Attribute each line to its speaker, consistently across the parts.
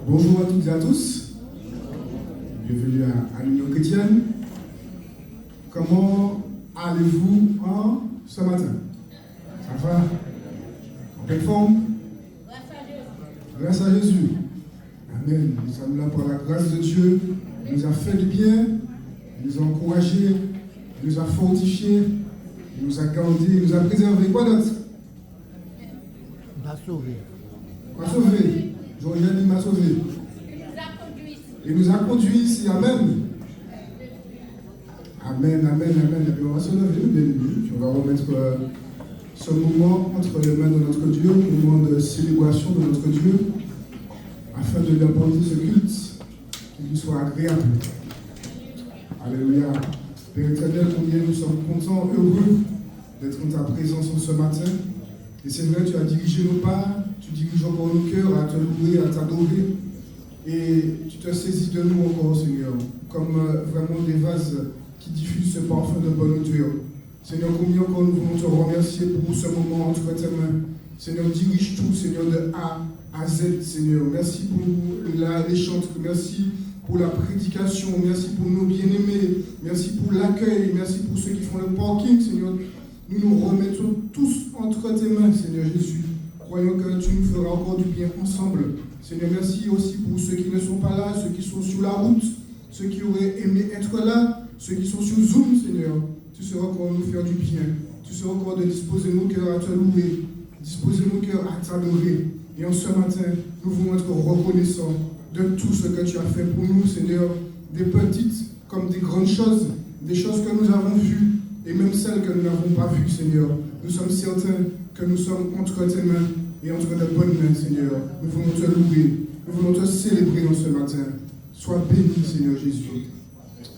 Speaker 1: Bonjour à toutes et à tous. Bienvenue à l'Union chrétienne. Comment allez-vous ce matin? Ça va? En pleine forme? Grâce à Jésus. Amen. Nous sommes là pour la grâce de Dieu. Il nous a fait du bien. Il nous a encouragés. Il nous a fortifiés. Il nous a gardés. Il nous a préservés. Quoi d'autre?
Speaker 2: Il m'a sauvé.
Speaker 1: M'a sauvé. Georgienne, il m'a sauvé. Il nous a conduits ici. Amen. Amen, amen, amen. Et puis on va se lever, bien aimés. On va remettre ce moment entre les mains de notre Dieu, un moment de célébration de notre Dieu, afin de lui apporter ce culte qui lui soit agréable. Alléluia. Père éternel, combien nous sommes contents, heureux d'être en ta présence en ce matin. Et c'est vrai, tu as dirigé nos pas, tu diriges encore nos cœurs à te louer, à t'adorer. Et tu te saisis de nous encore, Seigneur, comme vraiment des vases qui diffusent ce parfum de bonne odeur. Seigneur, combien encore nous voulons te remercier pour ce moment entre tes mains. Seigneur, dirige tout, Seigneur, de A à Z, Seigneur. Merci pour les chants, merci pour la prédication, merci pour nos bien-aimés, merci pour l'accueil, merci pour ceux qui font le parking, Seigneur. Nous nous remettons tous entre tes mains, Seigneur Jésus. Croyons que tu nous feras encore du bien ensemble. Seigneur, merci aussi pour ceux qui ne sont pas là, ceux qui sont sur la route, ceux qui auraient aimé être là, ceux qui sont sur Zoom, Seigneur. Tu seras encore nous faire du bien. Tu seras encore de disposer nos cœurs à te louer, disposer nos cœurs à t'adorer. Et en ce matin, nous voulons être reconnaissants de tout ce que tu as fait pour nous, Seigneur. Des petites comme des grandes choses, des choses que nous avons vues et même celles que nous n'avons pas vues, Seigneur. Nous sommes certains que nous sommes entre tes mains et entre de bonnes mains, Seigneur. Nous voulons te louer, nous voulons te célébrer en ce matin. Sois béni, Seigneur Jésus.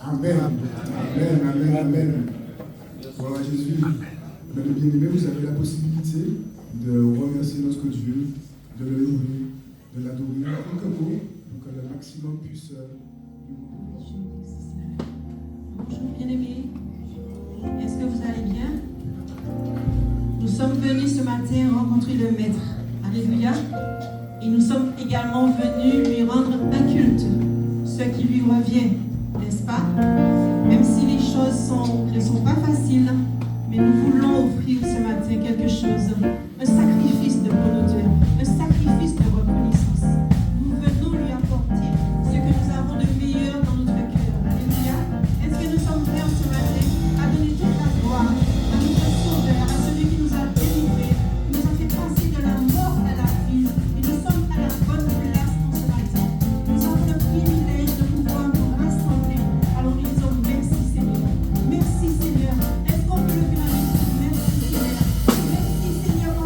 Speaker 1: Amen. Amen, amen, amen. Voilà Jésus. Mesdames et bien-aimés, vous avez la possibilité de remercier notre Dieu, de le louer, de l'adorer en quelques mots pour que le maximum puisse
Speaker 3: Bonjour bien-aimés. Est-ce que vous allez bien? Nous sommes venus ce matin rencontrer le Maître. Alléluia. Et nous sommes également venus lui rendre un culte, ce qui lui revient, n'est-ce pas? Même si les choses ne sont pas faciles, mais nous voulons offrir ce matin quelque chose, un sacrifice de bonne odeur, un sacrifice de reconnaissance. Nous venons lui apporter ce que nous avons de meilleur dans notre cœur. Alléluia. Est-ce que nous sommes prêts ce matin à donner toute la gloire à notre Sauveur, à celui qui nous a délivrés, qui nous a fait passer de la mort à la vie, et nous sommes à la bonne place pour ce matin. Nous avons le privilège de pouvoir nous rassembler. Alors nous disons merci Seigneur. Merci Seigneur. Est-ce qu'on peut le faire avec nous? Merci Seigneur. Merci Seigneur.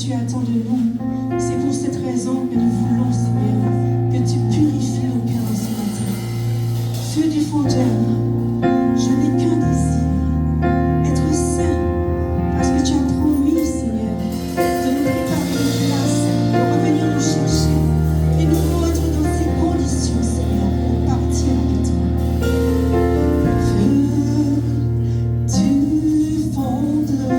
Speaker 3: tu attends de nous. C'est pour cette raison que nous voulons, Seigneur, que tu purifies nos cœurs ce matin. Feu du fondeur, je n'ai qu'un désir, être saint, parce que tu as promis, Seigneur, de nous préparer une place, de revenir nous chercher. Et nous voulons être dans ces conditions, Seigneur, pour partir avec toi. Feu du fondeur,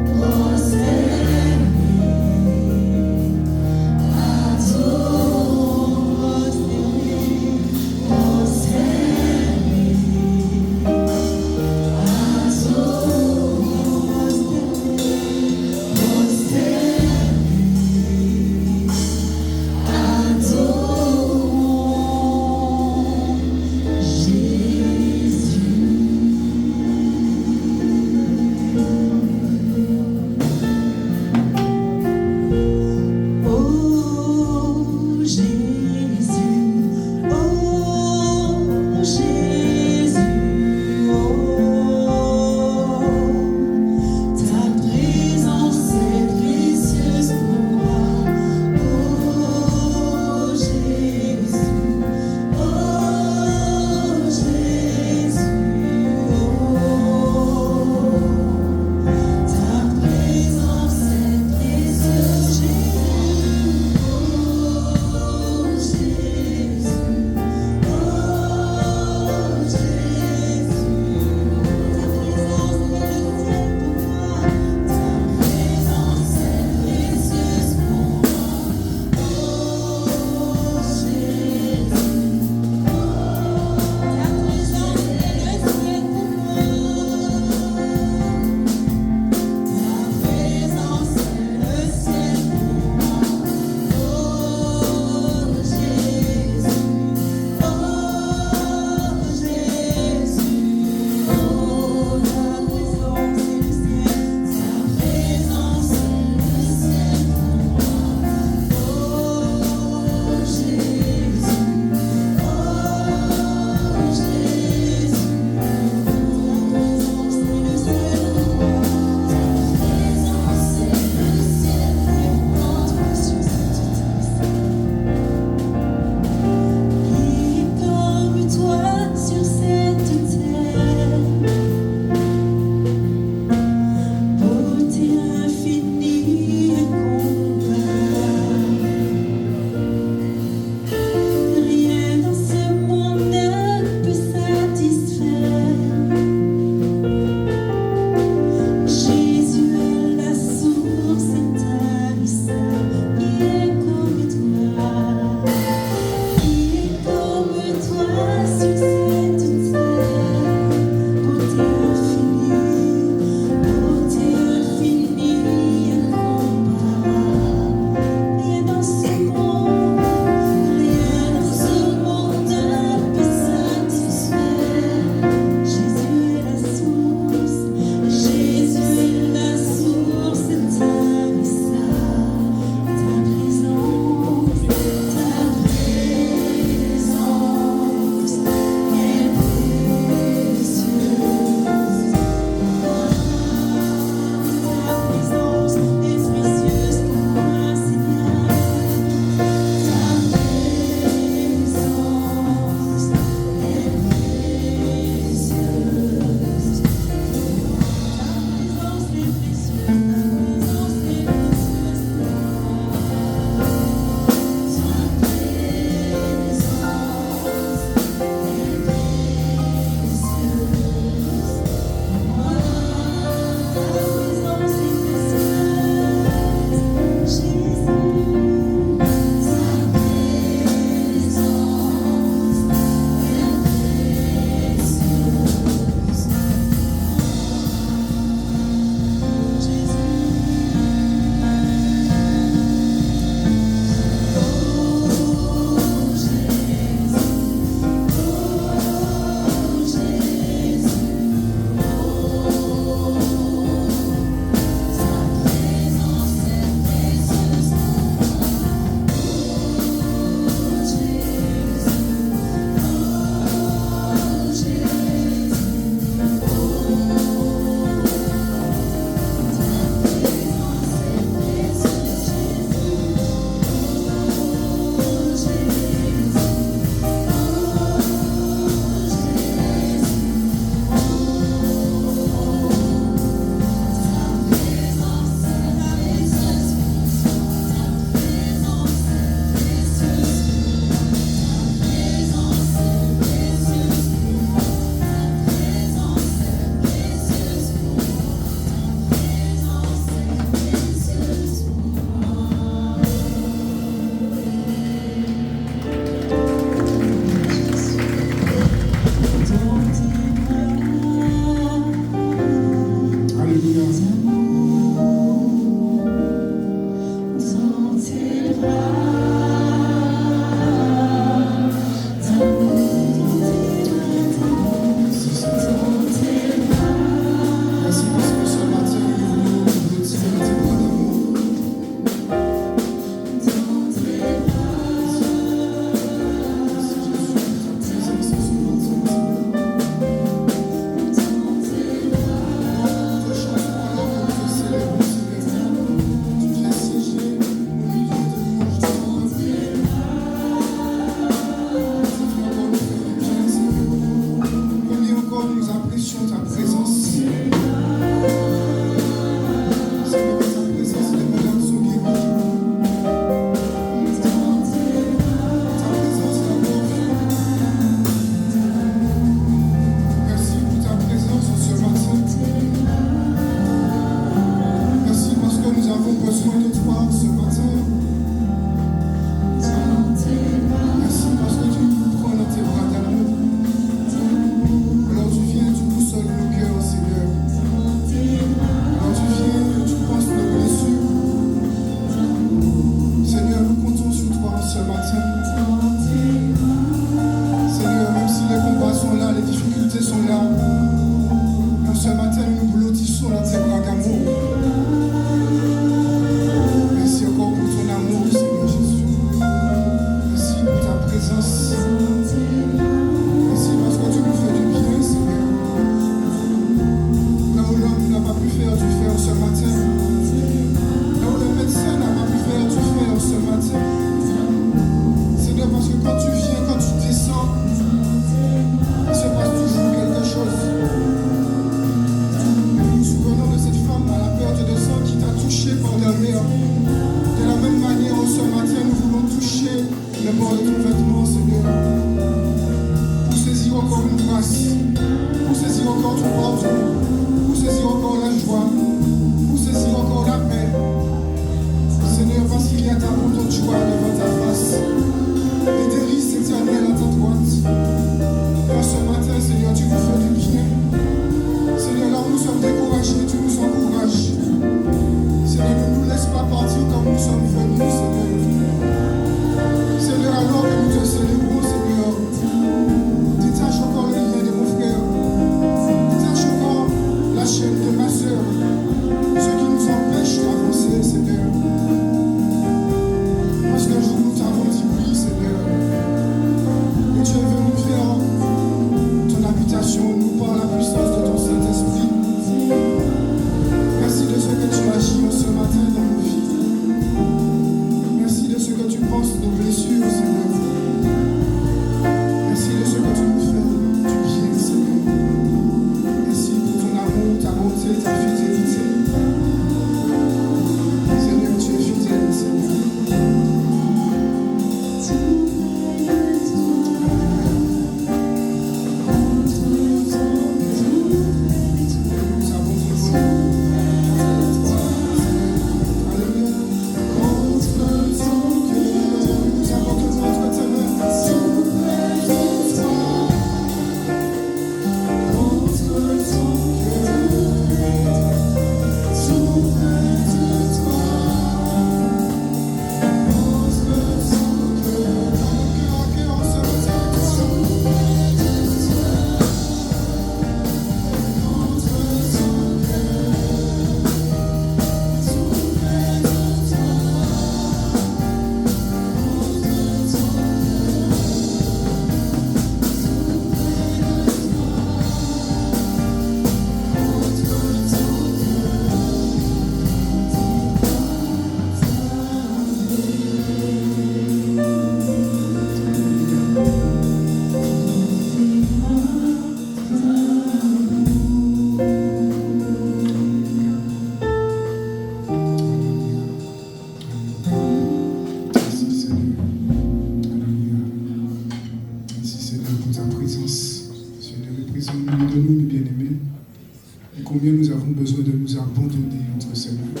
Speaker 1: combien nous avons besoin de nous abandonner entre ses mains.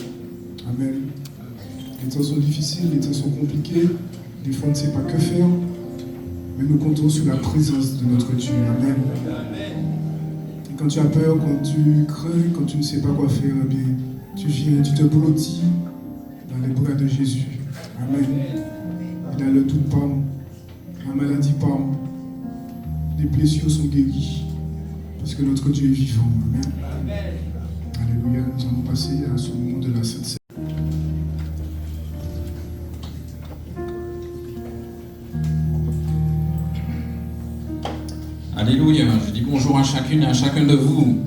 Speaker 1: Amen. Les temps sont difficiles, les temps sont compliqués. Des fois, on ne sait pas que faire. Mais nous comptons sur la présence de notre Dieu. Amen. Et quand tu as peur, quand tu crains, quand tu ne sais pas quoi faire, eh bien, tu viens, tu te blottis dans les bras de Jésus. Amen. Et dans le doute pas, la maladie pas, les blessures sont guéries. Parce que notre Dieu est vivant. Amen. Alléluia. Nous allons passer à ce moment de la Sainte Seine.
Speaker 4: Alléluia. Je dis bonjour à chacune et à chacun de vous.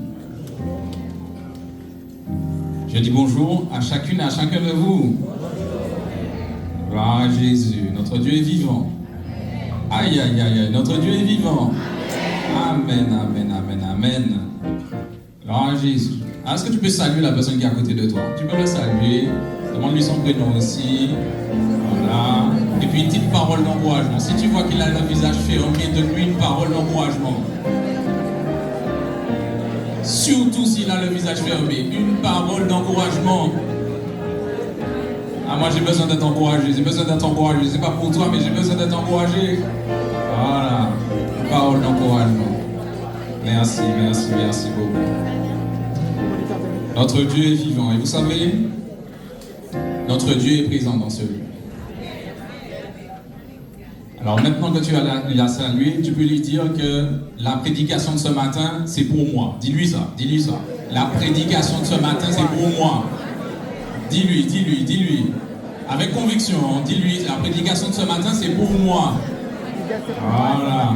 Speaker 4: Je dis bonjour à chacune et à chacun de vous. Gloire à Jésus. Notre Dieu est vivant. Aïe, aïe, aïe, aïe. Notre Dieu est vivant. Amen, amen, amen, amen. Gloire à Jésus. Est-ce que tu peux saluer la personne qui est à côté de toi? Tu peux le saluer. Demande-lui son prénom aussi. Voilà. Et puis une petite parole d'encouragement. Si tu vois qu'il a le visage fermé, donne-lui une parole d'encouragement. Surtout s'il a le visage fermé, une parole d'encouragement. Ah, moi j'ai besoin d'être encouragé, j'ai besoin d'être encouragé. C'est pas pour toi, mais j'ai besoin d'être encouragé. Voilà. Une parole d'encouragement. Merci, merci, merci beaucoup. Notre Dieu est vivant. Et vous savez, notre Dieu est présent dans ce lieu. Alors maintenant que tu l'as salué, tu peux lui dire que la prédication de ce matin, c'est pour moi. Dis-lui ça, dis-lui ça. La prédication de ce matin, c'est pour moi. Dis-lui, dis-lui, dis-lui. Avec conviction, dis-lui, la prédication de ce matin, c'est pour moi. Voilà.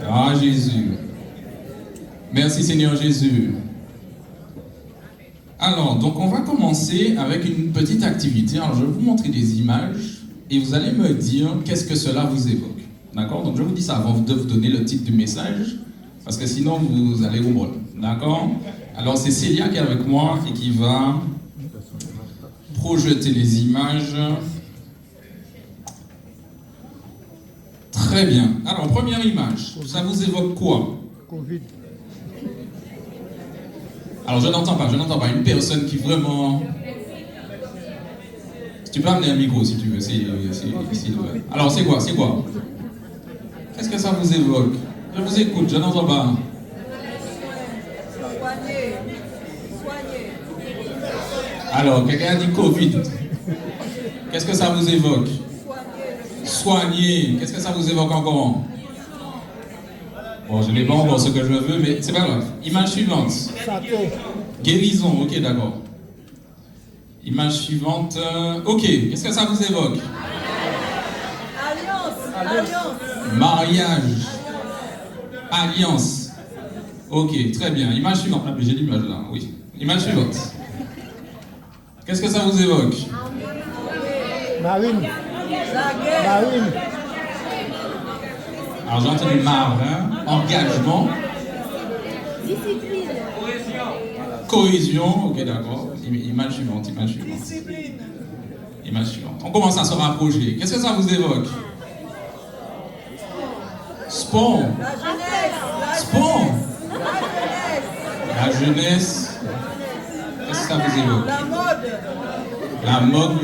Speaker 4: Ah Jésus. Merci Seigneur Jésus. Alors, donc on va commencer avec une petite activité. Alors, je vais vous montrer des images et vous allez me dire qu'est-ce que cela vous évoque. D'accord? Donc, je vous dis ça avant de vous donner le titre du message, parce que sinon, vous allez comprendre. D'accord? Alors, c'est Célia qui est avec moi et qui va projeter les images. Très bien. Alors, première image, ça vous évoque quoi?
Speaker 2: Covid.
Speaker 4: Alors, je n'entends pas une personne qui vraiment... Tu peux amener un micro si tu veux. Alors, c'est quoi? Qu'est-ce que ça vous évoque? Je vous écoute, je n'entends pas. Alors, quelqu'un a dit Covid. Qu'est-ce que ça vous évoque? Soigner. Qu'est-ce que ça vous évoque encore? Bon, je n'ai pas encore ce que je veux, mais c'est pas grave. Image suivante. Guérison, ok, d'accord. Image suivante. Ok, qu'est-ce que ça vous évoque?
Speaker 5: Alliance.
Speaker 4: Mariage. Alliance. Ok, très bien. Image suivante. Ah, mais j'ai l'image là, oui. Image suivante. Qu'est-ce que ça vous évoque?
Speaker 2: Marine.
Speaker 5: Marine.
Speaker 4: Alors j'ai entendu marin, engagement.
Speaker 5: Discipline.
Speaker 4: Cohésion, ok d'accord. Image suivante.
Speaker 5: Discipline.
Speaker 4: Image suivante. On commence à se rapprocher. Qu'est-ce que ça vous évoque? Sport.
Speaker 5: La jeunesse.
Speaker 4: Sport.
Speaker 5: La jeunesse.
Speaker 4: La jeunesse. Qu'est-ce que ça vous évoque?
Speaker 5: La mode.
Speaker 4: La mode,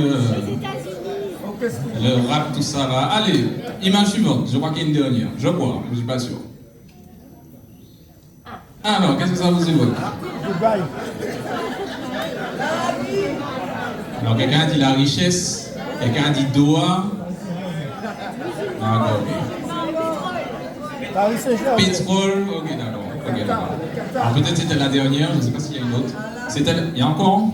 Speaker 4: le rap, tout ça là. Allez, image suivante. Je crois qu'il y a une dernière. Je crois, je ne suis pas sûr. Alors, qu'est-ce que ça vous évoque?
Speaker 2: Dubaï.
Speaker 4: Alors, quelqu'un a dit la richesse. Quelqu'un a dit Doha. D'accord, ok.
Speaker 2: Paris Saint-Germain.
Speaker 4: Pétrole, ok, d'accord. Ok, d'accord. Alors, peut-être c'était la dernière, je ne sais pas s'il y a une autre. Il y a encore?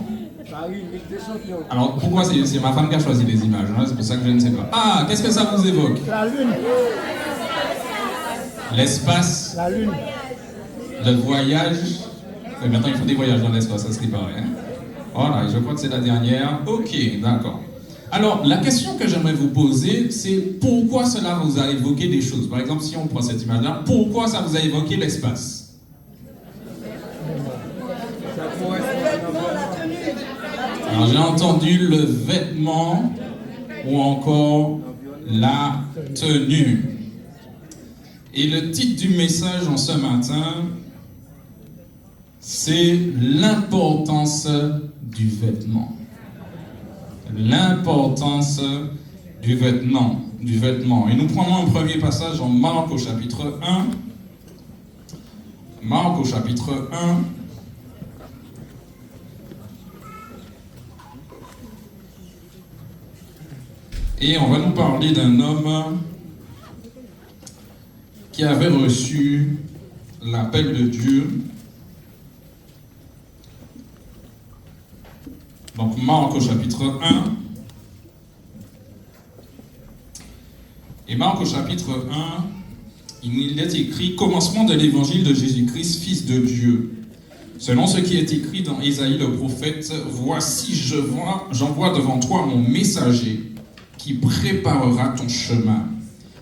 Speaker 4: Alors, pourquoi c'est ma femme qui a choisi les images, hein? C'est pour ça que je ne sais pas. Ah, qu'est-ce que ça vous évoque?
Speaker 2: La Lune.
Speaker 4: L'espace.
Speaker 2: La Lune.
Speaker 4: Le voyage. Mais maintenant, il faut des voyages dans l'espace, ça serait pareil. Hein? Voilà, je crois que c'est la dernière. Ok, d'accord. Alors, la question que j'aimerais vous poser, c'est pourquoi cela vous a évoqué des choses? Par exemple, si on prend cette image-là, pourquoi ça vous a évoqué l'espace? Alors, j'ai entendu le vêtement ou encore la tenue. Et le titre du message en ce matin, c'est l'importance du vêtement. L'importance du vêtement. Et nous prenons un premier passage en Marc au chapitre 1. Marc au chapitre 1. Et on va nous parler d'un homme qui avait reçu l'appel de Dieu. Donc Marc au chapitre 1. Et Marc au chapitre 1, il est écrit « Commencement de l'évangile de Jésus-Christ, Fils de Dieu. Selon ce qui est écrit dans Ésaïe le prophète, « Voici, j'envoie devant toi mon messager qui préparera ton chemin.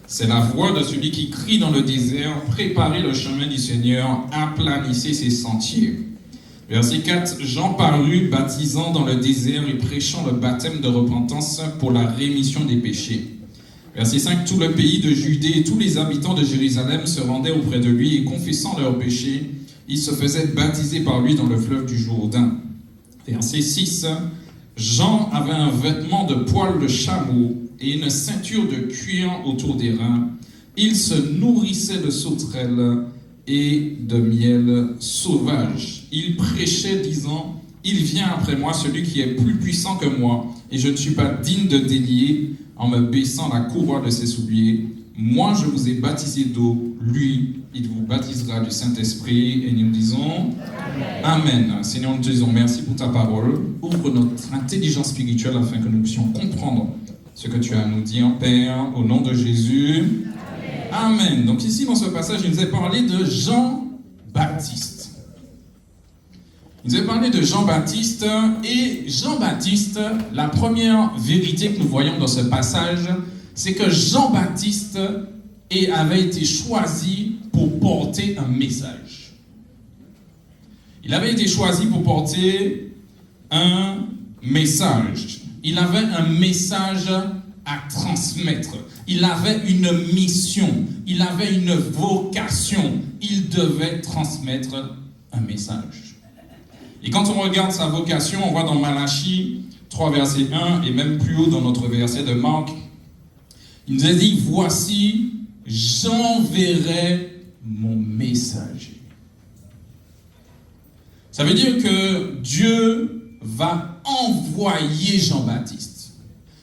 Speaker 4: C'est la voix de celui qui crie dans le désert, préparez le chemin du Seigneur, aplanissez ses sentiers. » Verset 4, Jean parut baptisant dans le désert et prêchant le baptême de repentance pour la rémission des péchés. Verset 5, tout le pays de Judée et tous les habitants de Jérusalem se rendaient auprès de lui et confessant leurs péchés, ils se faisaient baptiser par lui dans le fleuve du Jourdain. Verset 6, Jean avait un vêtement de poil de chameau et une ceinture de cuir autour des reins. Il se nourrissait de sauterelles et de miel sauvage. Il prêchait disant, « Il vient après moi celui qui est plus puissant que moi, et je ne suis pas digne de délier en me baissant la courroie de ses souliers. Moi, je vous ai baptisé d'eau, lui, il vous baptisera du Saint-Esprit. » Et nous disons Amen. Seigneur, nous te disons merci pour ta parole. Ouvre notre intelligence spirituelle afin que nous puissions comprendre ce que tu as à nous dire, Père, au nom de Jésus. Amen. Donc ici, dans ce passage, il nous est parlé de Jean-Baptiste. Il nous est parlé de Jean-Baptiste, et Jean-Baptiste, la première vérité que nous voyons dans ce passage, c'est que Jean-Baptiste avait été choisi pour porter un message. Il avait été choisi pour porter un message. Il avait un message à transmettre. Il avait une mission. Il avait une vocation. Il devait transmettre un message. Et quand on regarde sa vocation, on voit dans Malachie 3, verset 1, et même plus haut dans notre verset de Marc, il nous a dit, « Voici, j'enverrai mon messager. » Ça veut dire que Dieu va envoyer Jean-Baptiste.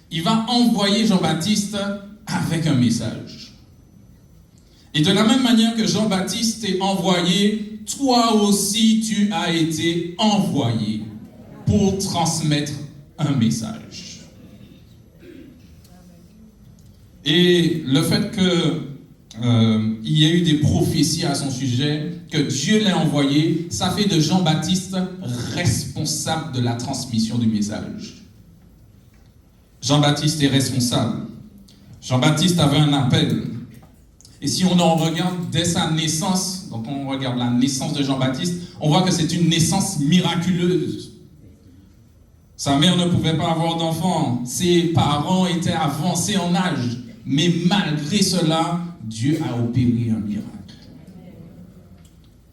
Speaker 4: Il va envoyer Jean-Baptiste avec un message. Et de la même manière que Jean-Baptiste est envoyé, toi aussi tu as été envoyé pour transmettre un message. Et le fait qu'il y ait eu des prophéties à son sujet, que Dieu l'ait envoyé, ça fait de Jean-Baptiste responsable de la transmission du message. Jean-Baptiste est responsable. Jean-Baptiste avait un appel. Et si on en regarde dès sa naissance, donc on regarde la naissance de Jean-Baptiste, on voit que c'est une naissance miraculeuse. Sa mère ne pouvait pas avoir d'enfant, ses parents étaient avancés en âge, mais malgré cela, Dieu a opéré un miracle.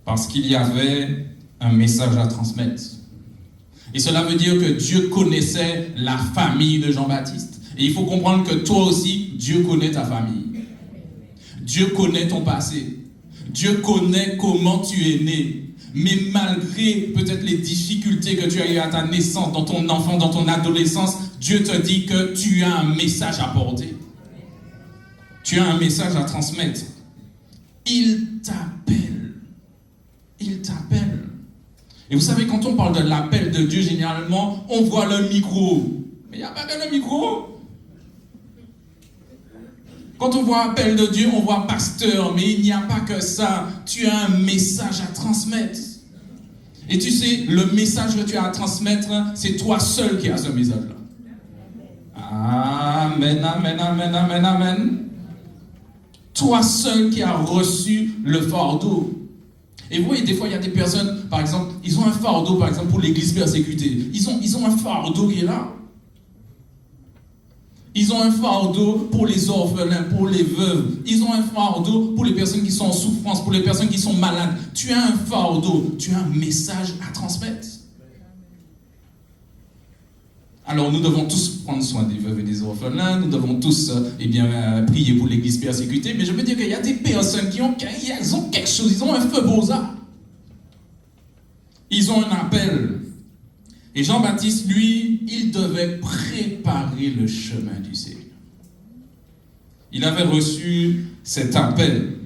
Speaker 4: Parce qu'il y avait un message à transmettre. Et cela veut dire que Dieu connaissait la famille de Jean-Baptiste. Et il faut comprendre que toi aussi, Dieu connaît ta famille. Dieu connaît ton passé. Dieu connaît comment tu es né. Mais malgré peut-être les difficultés que tu as eues à ta naissance, dans ton enfance, dans ton adolescence, Dieu te dit que tu as un message à porter. Tu as un message à transmettre. Il t'appelle. Il t'appelle. Et vous savez, quand on parle de l'appel de Dieu, généralement, on voit le micro. Mais il n'y a pas que le micro. Quand on voit appel de Dieu, on voit pasteur, mais il n'y a pas que ça. Tu as un message à transmettre. Et tu sais, le message que tu as à transmettre, c'est toi seul qui as ce message-là. Amen, amen, amen, amen, amen. Toi seul qui as reçu le fardeau. Et vous voyez, des fois, il y a des personnes, par exemple, ils ont un fardeau, par exemple, pour l'église persécutée. Ils ont un fardeau qui est là. Ils ont un fardeau pour les orphelins, pour les veuves. Ils ont un fardeau pour les personnes qui sont en souffrance, pour les personnes qui sont malades. Tu as un fardeau, tu as un message à transmettre. Alors nous devons tous prendre soin des veuves et des orphelins, nous devons tous prier pour l'église persécutée, mais je veux dire qu'il y a des personnes qui ont quelque chose, ils ont un feu beaux-arts. Ils ont un appel. Et Jean-Baptiste, lui, il devait préparer le chemin du Seigneur. Il avait reçu cet appel.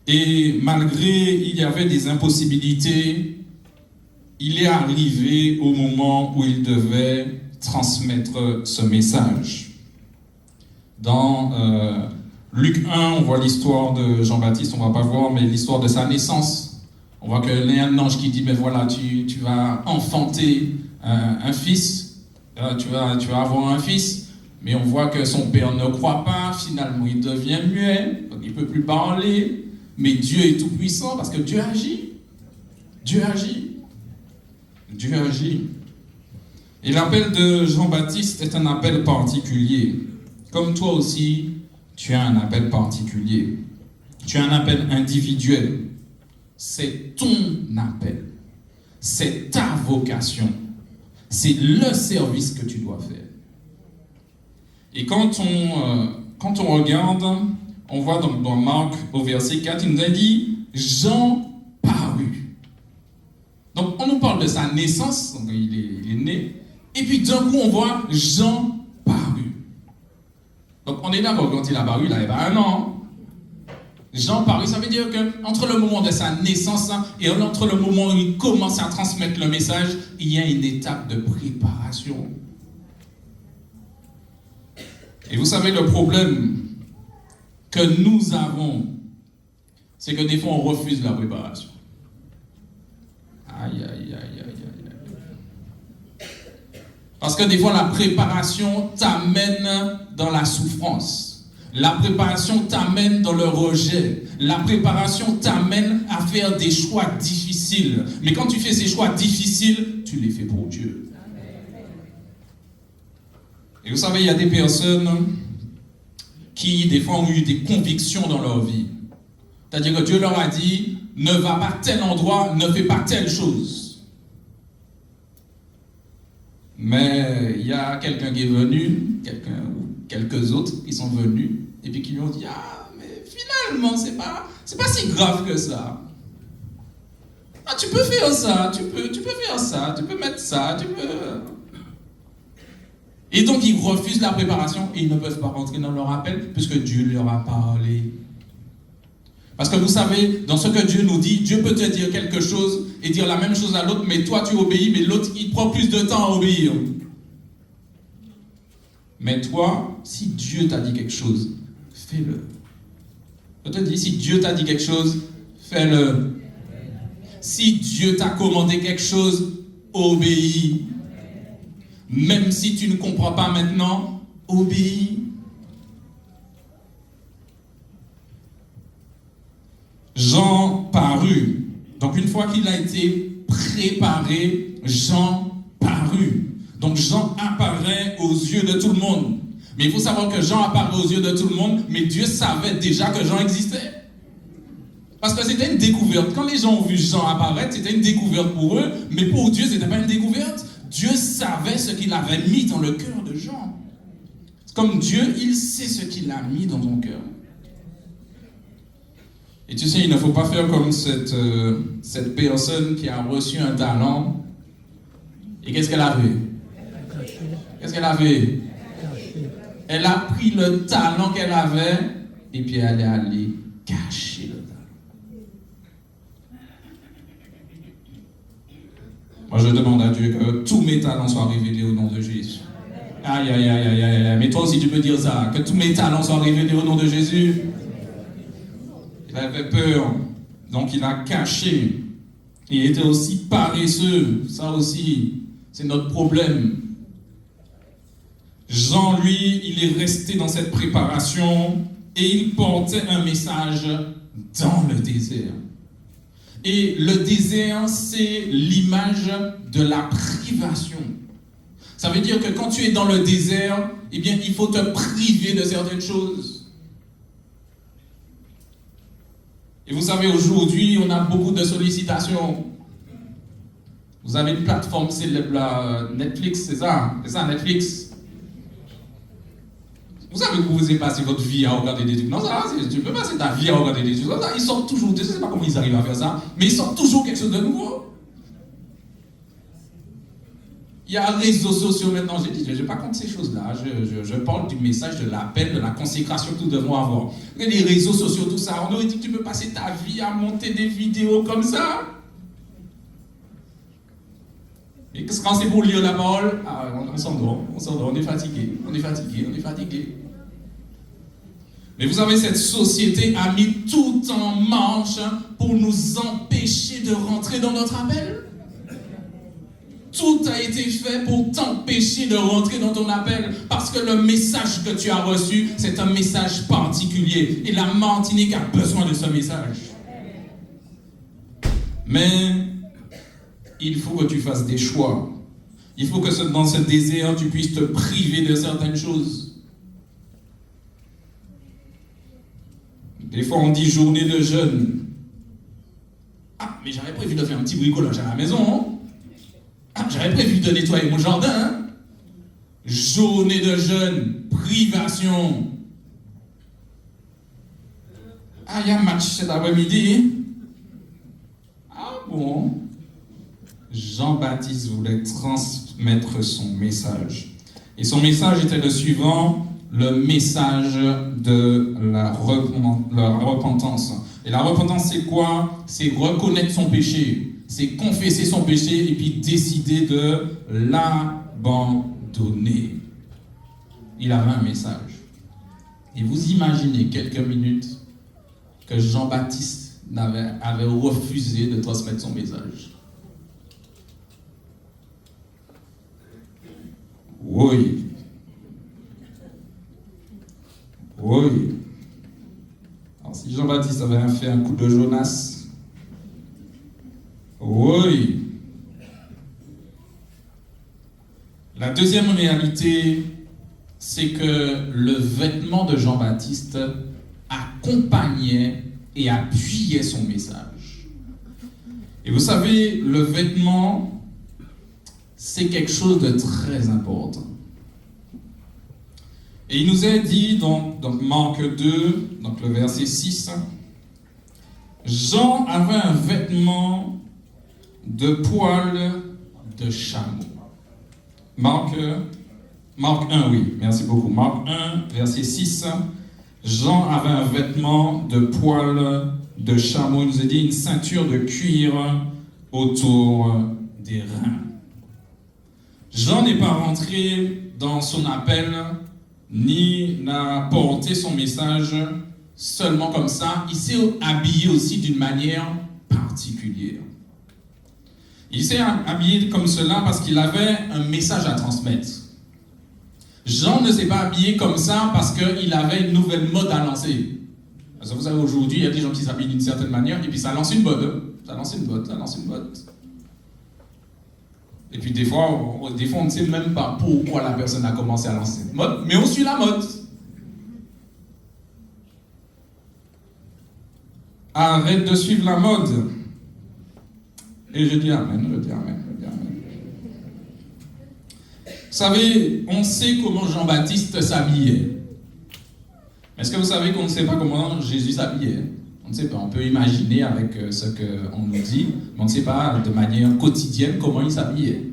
Speaker 4: Et malgré il y avait des impossibilités, il est arrivé au moment où il devait transmettre ce message. Dans Luc 1, on voit l'histoire de Jean-Baptiste, on ne va pas voir, mais l'histoire de sa naissance. On voit qu'il y a un ange qui dit, mais voilà, tu vas enfanter un fils, tu vas avoir un fils, mais on voit que son père ne croit pas, finalement il devient muet, donc il ne peut plus parler, mais Dieu est tout puissant parce que Dieu agit. Dieu agit. Dieu agit. Et l'appel de Jean-Baptiste est un appel particulier. Comme toi aussi, tu as un appel particulier. Tu as un appel individuel. C'est ton appel. C'est ta vocation. C'est le service que tu dois faire. Et quand on regarde, on voit dans Marc au verset 4, il nous a dit « Jean parut ». Donc on nous parle de sa naissance, donc il est né, et puis d'un coup on voit Jean parut. Donc on est d'accord, quand il a paru, il n'avait pas un an. Jean parut, ça veut dire qu'entre le moment de sa naissance et entre le moment où il commence à transmettre le message, il y a une étape de préparation. Et vous savez, le problème que nous avons, c'est que des fois on refuse la préparation. Aïe, aïe, aïe, aïe, aïe. Parce que des fois la préparation t'amène dans la souffrance. La préparation t'amène dans le rejet. La préparation t'amène à faire des choix difficiles. Mais quand tu fais ces choix difficiles, tu les fais pour Dieu. Et vous savez, il y a des personnes qui, des fois, ont eu des convictions dans leur vie. C'est-à-dire que Dieu leur a dit, ne va pas à tel endroit, ne fais pas telle chose. Mais il y a quelqu'un qui est venu, quelques autres qui sont venus, et puis qui lui ont dit, ah, mais finalement, c'est pas si grave que ça. Ah, tu peux faire ça, tu peux faire ça, tu peux mettre ça, tu peux... Et donc, ils refusent la préparation et ils ne peuvent pas rentrer dans leur appel puisque Dieu leur a parlé. Parce que vous savez, dans ce que Dieu nous dit, Dieu peut te dire quelque chose et dire la même chose à l'autre, mais toi, tu obéis, mais l'autre, il prend plus de temps à obéir. Mais toi, si Dieu t'a dit quelque chose, fais-le. Je te dis, si Dieu t'a dit quelque chose, fais-le. Si Dieu t'a commandé quelque chose, obéis. Même si tu ne comprends pas maintenant, obéis. Jean parut. Donc une fois qu'il a été préparé, Jean parut. Donc Jean apparaît aux yeux de tout le monde. Mais il faut savoir que Jean apparaît aux yeux de tout le monde, mais Dieu savait déjà que Jean existait. Parce que c'était une découverte. Quand les gens ont vu Jean apparaître, c'était une découverte pour eux, mais pour Dieu, ce n'était pas une découverte. Dieu savait ce qu'il avait mis dans le cœur de Jean. Comme Dieu, il sait ce qu'il a mis dans ton cœur. Et tu sais, il ne faut pas faire comme cette personne qui a reçu un talent. Et qu'est-ce qu'elle a fait? Qu'est-ce qu'elle a fait? Elle a pris le talent qu'elle avait et puis elle est allée cacher le talent. Moi, je demande à Dieu que tous mes talents soient révélés au nom de Jésus. Aïe, aïe, aïe, aïe, aïe. Mais toi aussi, tu peux dire ça. Que tous mes talents soient révélés au nom de Jésus. Il avait peur. Donc, il a caché. Il était aussi paresseux. Ça aussi, c'est notre problème. Jean, lui, il est resté dans cette préparation et il portait un message dans le désert. Et le désert, c'est l'image de la privation. Ça veut dire que quand tu es dans le désert, eh bien, il faut te priver de certaines choses. Et vous savez, aujourd'hui, on a beaucoup de sollicitations. Vous avez une plateforme célèbre, Netflix, c'est ça? C'est ça, Netflix? Vous savez que vous pouvez passer votre vie à regarder des trucs. Non, ça, tu peux passer ta vie à regarder des trucs. Ils sortent toujours, je ne sais pas comment ils arrivent à faire ça, mais ils sortent toujours quelque chose de nouveau. Il y a les réseaux sociaux maintenant, j'ai dit, je ne vais pas contre ces choses-là. Je parle du message, de l'appel, de la consécration que nous devons avoir. Les réseaux sociaux, tout ça, on aurait dit que tu peux passer ta vie à monter des vidéos comme ça. Et quand c'est pour lire la parole, on s'endort, on est fatigué. Mais vous savez, cette société a mis tout en marche pour nous empêcher de rentrer dans notre appel. Tout a été fait pour t'empêcher de rentrer dans ton appel parce que le message que tu as reçu, c'est un message particulier. Et la Martinique a besoin de ce message. Mais il faut que tu fasses des choix. Il faut que dans ce désert, tu puisses te priver de certaines choses. Des fois, on dit journée de jeûne. Ah, mais j'avais prévu de faire un petit bricolage à la maison. Hein? Ah, j'avais prévu de nettoyer mon jardin. Hein? Journée de jeûne, privation. Ah, il y a un match cet après-midi. Ah bon? Jean-Baptiste voulait transmettre son message. Et son message était le suivant, le message de la repentance. Et la repentance, c'est quoi? C'est reconnaître son péché. C'est confesser son péché et puis décider de l'abandonner. Il avait un message. Et vous imaginez quelques minutes que Jean-Baptiste avait refusé de transmettre son message. Oui. Alors si Jean-Baptiste avait fait un coup de Jonas, oui. La deuxième réalité, c'est que le vêtement de Jean-Baptiste accompagnait et appuyait son message. Et vous savez, le vêtement, c'est quelque chose de très important. Et il nous est dit dans Marc 2, donc le verset 6, Jean avait un vêtement de poil de chameau. Marc 1, oui, merci beaucoup. Marc 1, verset 6, Jean avait un vêtement de poil de chameau. Il nous a dit une ceinture de cuir autour des reins. Jean n'est pas rentré dans son appel, ni n'a porté son message seulement comme ça. Il s'est habillé aussi d'une manière particulière. Il s'est habillé comme cela parce qu'il avait un message à transmettre. Jean ne s'est pas habillé comme ça parce qu'il avait une nouvelle mode à lancer. Parce que vous savez, aujourd'hui, il y a des gens qui s'habillent d'une certaine manière et puis ça lance une mode. Ça lance une mode. Et puis des fois, on ne sait même pas pourquoi la personne a commencé à lancer une mode, mais on suit la mode. Arrête de suivre la mode. Et je dis amen. Vous savez, on sait comment Jean-Baptiste s'habillait. Est-ce que vous savez qu'on ne sait pas comment Jésus s'habillait? On ne sait pas, on peut imaginer avec ce qu'on nous dit, mais on ne sait pas de manière quotidienne comment il s'habillait.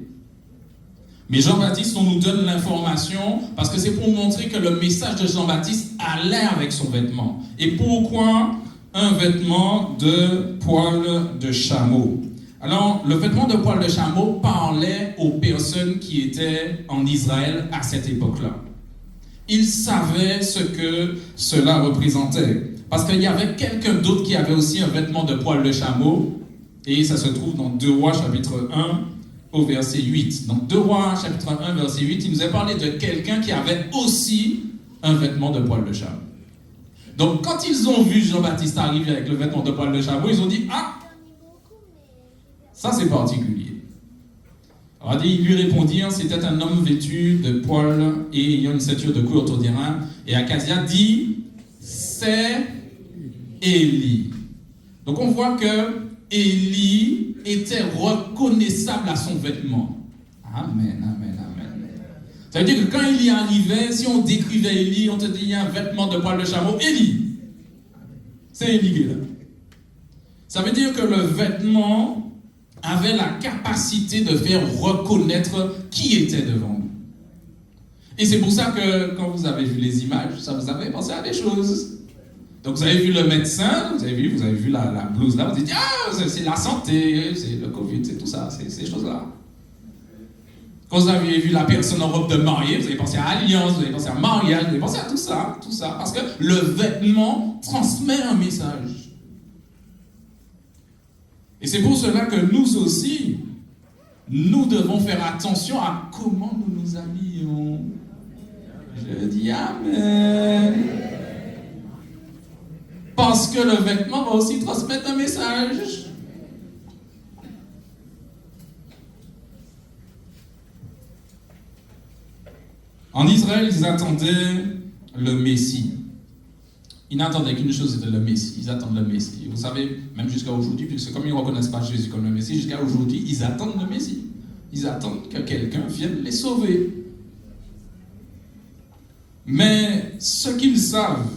Speaker 4: Mais Jean-Baptiste, on nous donne l'information parce que c'est pour montrer que le message de Jean-Baptiste allait avec son vêtement. Et pourquoi un vêtement de poil de chameau? Alors, le vêtement de poil de chameau parlait aux personnes qui étaient en Israël à cette époque-là. Ils savaient ce que cela représentait. Parce qu'il y avait quelqu'un d'autre qui avait aussi un vêtement de poil de chameau. Et ça se trouve dans 2 Rois chapitre 1 au verset 8. Donc 2 Rois chapitre 1 verset 8, il nous a parlé de quelqu'un qui avait aussi un vêtement de poil de chameau. Donc quand ils ont vu Jean-Baptiste arriver avec le vêtement de poil de chameau, ils ont dit « Ah, ça c'est particulier ». Alors, il lui répondit, c'était un homme vêtu de poils et ayant une ceinture de cuir autour des reins. Et Acasia dit, c'est Élie. Donc on voit que Élie était reconnaissable à son vêtement. Amen, amen, amen. Ça veut dire que quand Élie arrivait, si on décrivait Élie, on te dit, il y a un vêtement de poils de chameau, Élie. C'est Élie qui est là. Ça veut dire que le vêtement avait la capacité de faire reconnaître qui était devant nous. Et c'est pour ça que quand vous avez vu les images, ça vous avez pensé à des choses. Donc vous avez vu le médecin, vous avez vu la blouse là, vous dites, ah, c'est la santé, c'est le Covid, c'est tout ça, c'est ces choses-là. Quand vous avez vu la personne en robe de mariée, vous avez pensé à alliance, vous avez pensé à mariage, vous avez pensé à tout ça, parce que le vêtement transmet un message. Et c'est pour cela que nous aussi, nous devons faire attention à comment nous nous habillons. Je dis Amen. Parce que le vêtement va aussi transmettre un message. En Israël, ils attendaient le Messie. Ils n'attendaient qu'une chose, c'était le Messie. Ils attendent le Messie. Vous savez, même jusqu'à aujourd'hui, puisque comme ils ne reconnaissent pas Jésus comme le Messie, jusqu'à aujourd'hui, ils attendent le Messie. Ils attendent que quelqu'un vienne les sauver. Mais ce qu'ils savent,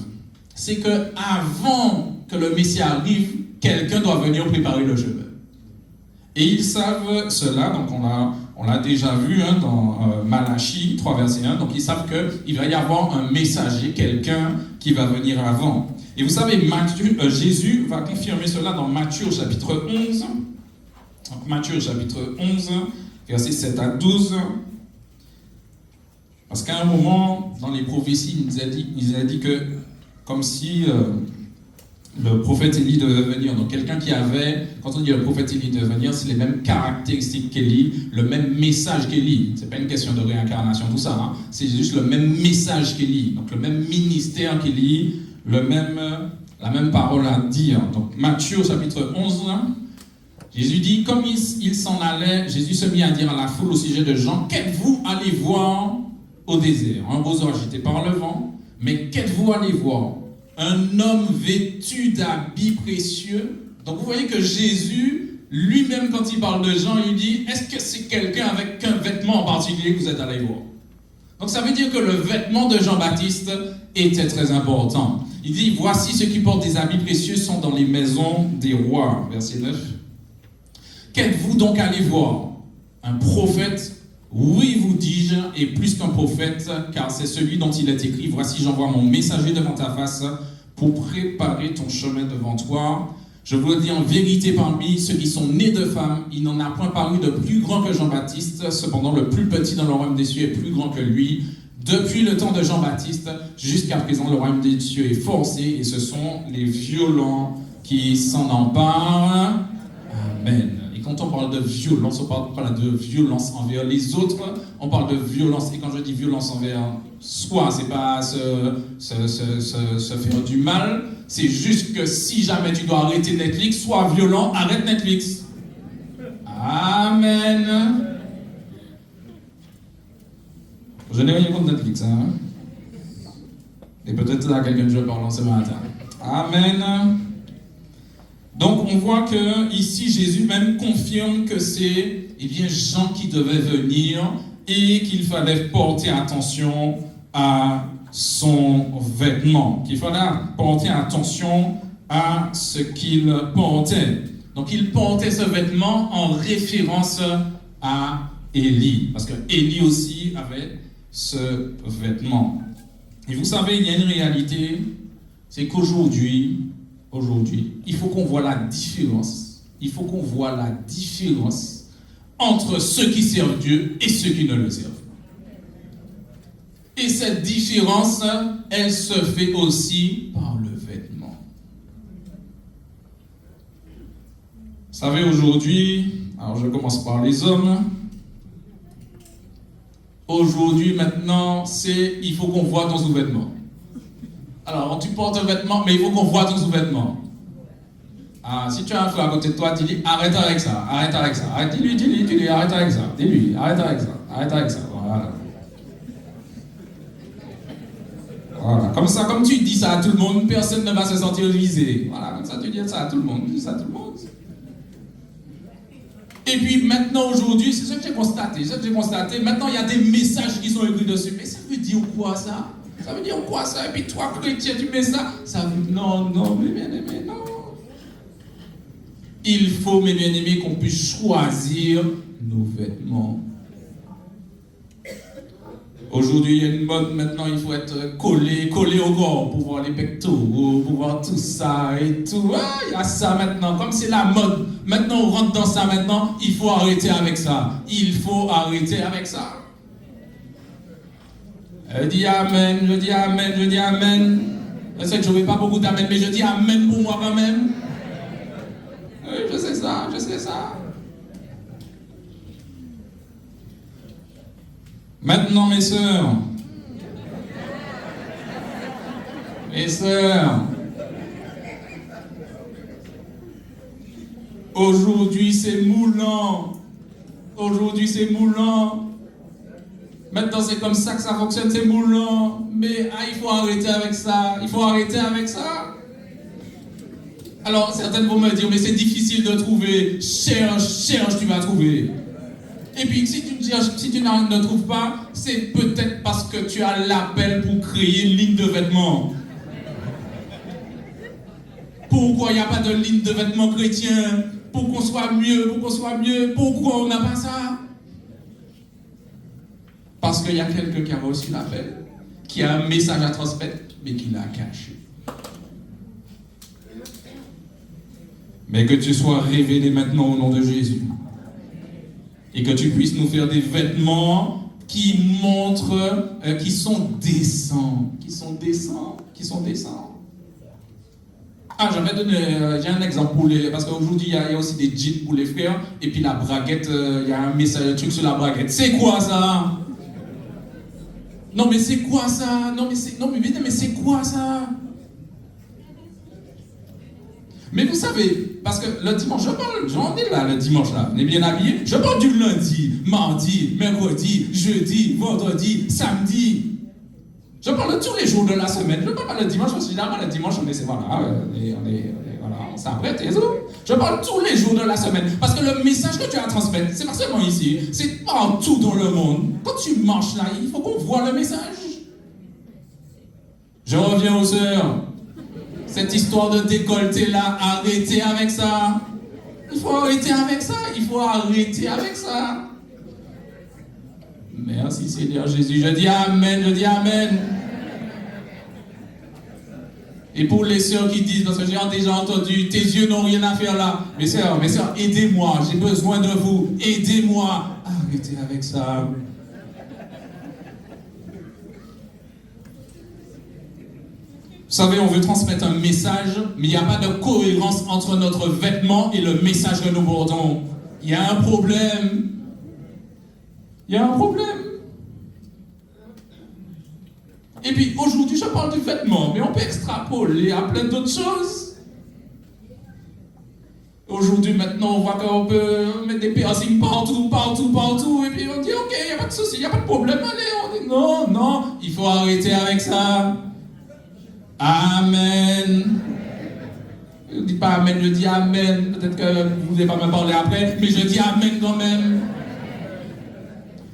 Speaker 4: c'est qu'avant que le Messie arrive, quelqu'un doit venir préparer le chemin. Et ils savent cela, donc on l'a déjà vu dans Malachie 3, verset 1, donc ils savent qu'il va y avoir un messager, quelqu'un qui va venir avant. Et vous savez, Jésus va confirmer cela dans Matthieu chapitre 11, donc Matthieu chapitre 11, versets 7 à 12, parce qu'à un moment, dans les prophéties, il nous a dit que, comme si le prophète Élie devait venir. Donc quelqu'un qui avait, quand on dit le prophète Élie devait venir, c'est les mêmes caractéristiques qu'Élie, le même message qu'Élie. C'est pas une question de réincarnation, tout ça. Hein. C'est juste le même message qu'Élie. Donc le même ministère qu'Élie, la même parole à dire. Donc Matthieu chapitre 11, Jésus dit, comme il s'en allait, Jésus se mit à dire à la foule au sujet de Jean, qu'êtes-vous allé voir au désert? Un roseau agité par le vent, mais qu'êtes-vous allé voir? Un homme vêtu d'habits précieux. Donc vous voyez que Jésus, lui-même quand il parle de Jean, il dit, est-ce que c'est quelqu'un avec un vêtement en particulier que vous êtes allé voir? Donc ça veut dire que le vêtement de Jean-Baptiste était très important. Il dit, voici ceux qui portent des habits précieux sont dans les maisons des rois. Verset 9. Qu'êtes-vous donc allé voir? Un prophète? Oui, vous dis-je, et plus qu'un prophète, car c'est celui dont il est écrit, voici j'envoie mon messager devant ta face pour préparer ton chemin devant toi. Je vous le dis en vérité, parmi ceux qui sont nés de femmes, il n'en a point paru de plus grand que Jean-Baptiste, cependant le plus petit dans le royaume des cieux est plus grand que lui. Depuis le temps de Jean-Baptiste, jusqu'à présent, le royaume des cieux est forcé, et ce sont les violents qui s'en emparent. Amen. Quand on parle de violence, on parle pas de violence envers les autres, on parle de violence, et quand je dis violence envers soi, c'est pas se faire du mal, c'est juste que si jamais tu dois arrêter Netflix, sois violent, arrête Netflix. Amen. Je n'ai rien contre Netflix, hein. Et peut-être là quelqu'un de je parle ce matin. Amen. Donc on voit que ici Jésus même confirme que c'est Jean qui devait venir et qu'il fallait porter attention à son vêtement, qu'il fallait porter attention à ce qu'il portait. Donc il portait ce vêtement en référence à Élie, parce que Élie aussi avait ce vêtement. Et vous savez, il y a une réalité, c'est qu'aujourd'hui, il faut qu'on voit la différence. Il faut qu'on voit la différence entre ceux qui servent Dieu et ceux qui ne le servent pas. Et cette différence, elle se fait aussi par le vêtement. Vous savez, aujourd'hui, alors je commence par les hommes. Aujourd'hui, maintenant, il faut qu'on voit ton sous-vêtement. Alors, tu portes un vêtement, mais il faut qu'on voit ton sous-vêtement. Ah, si tu as un frère à côté de toi, dis-lui, arrête avec ça, arrête avec ça. Dis-lui, arrête avec ça. Dis-lui, arrête avec ça, arrête avec ça. Voilà. Voilà. Comme ça, comme tu dis ça à tout le monde, personne ne va se sentir visé. Voilà, comme ça, tu dis ça à tout le monde, dis ça à tout le monde. Et puis maintenant, aujourd'hui, c'est ce que j'ai constaté, maintenant il y a des messages qui sont écrits dessus. Mais ça veut dire quoi ça? Ça veut dire quoi ça? Et puis toi, chrétien, tu mets ça? Ça veut... Non, mes bien-aimés, non. Il faut, mes bien-aimés, qu'on puisse choisir nos vêtements. Aujourd'hui, il y a une mode, maintenant, il faut être collé au corps pour voir les pectoraux, pour voir tout ça et tout. Ah, il y a ça maintenant, comme c'est la mode. Maintenant, on rentre dans ça maintenant, il faut arrêter avec ça. Il faut arrêter avec ça. Je dis amen, je dis amen, je dis amen. Je sais que je ne vais pas beaucoup d'amen, mais je dis amen pour moi quand même. Oui, je sais ça, je sais ça. Maintenant, mes sœurs, aujourd'hui c'est moulant. Maintenant c'est comme ça que ça fonctionne, c'est moulant. Mais il faut arrêter avec ça, Alors certaines vont me dire, mais c'est difficile de trouver, cherche, tu vas trouver. Et puis, si tu ne trouves pas, c'est peut-être parce que tu as l'appel pour créer une ligne de vêtements. Pourquoi il n'y a pas de ligne de vêtements chrétiens? Pour qu'on soit mieux. Pourquoi on n'a pas ça? Parce qu'il y a quelqu'un qui a reçu l'appel, qui a un message à transmettre, mais qui l'a caché. Mais que tu sois révélé maintenant au nom de Jésus. Et que tu puisses nous faire des vêtements qui montrent, qui sont décents. Ah, j'ai un exemple pour les... Parce qu'aujourd'hui, il y a aussi des jeans pour les frères. Et puis la braguette, il y a un truc sur la braguette. C'est quoi ça? Non, mais c'est quoi ça? Mais c'est quoi ça? Mais vous savez, parce que le dimanche, j'en ai là le dimanche là, on est bien habillé. Je parle du lundi, mardi, mercredi, jeudi, vendredi, samedi. Je parle de tous les jours de la semaine. Je ne parle pas le dimanche, parce que finalement le dimanche on s'apprête et tout. Je parle tous les jours de la semaine. Parce que le message que tu as à transmettre, c'est pas seulement ici, c'est partout dans le monde. Quand tu marches là, il faut qu'on voit le message. Je reviens aux sœurs. Cette histoire de décolleté là, arrêtez avec ça. Il faut arrêter avec ça. Merci Seigneur Jésus. Je dis amen. Et pour les sœurs qui disent, parce que j'ai déjà entendu, tes yeux n'ont rien à faire là. Mes sœurs, aidez-moi, j'ai besoin de vous. Aidez-moi. Arrêtez avec ça. Vous savez, on veut transmettre un message, mais il n'y a pas de cohérence entre notre vêtement et le message que nous portons. Il y a un problème. Et puis aujourd'hui, je parle du vêtement, mais on peut extrapoler à plein d'autres choses. Aujourd'hui, maintenant, on voit qu'on peut mettre des piercings partout, et puis on dit, ok, il n'y a pas de souci, il n'y a pas de problème, allez, on dit, non, il faut arrêter avec ça. Amen. Je ne dis pas amen, je dis amen. Peut-être que vous ne voulez pas me parler après, mais je dis amen quand même.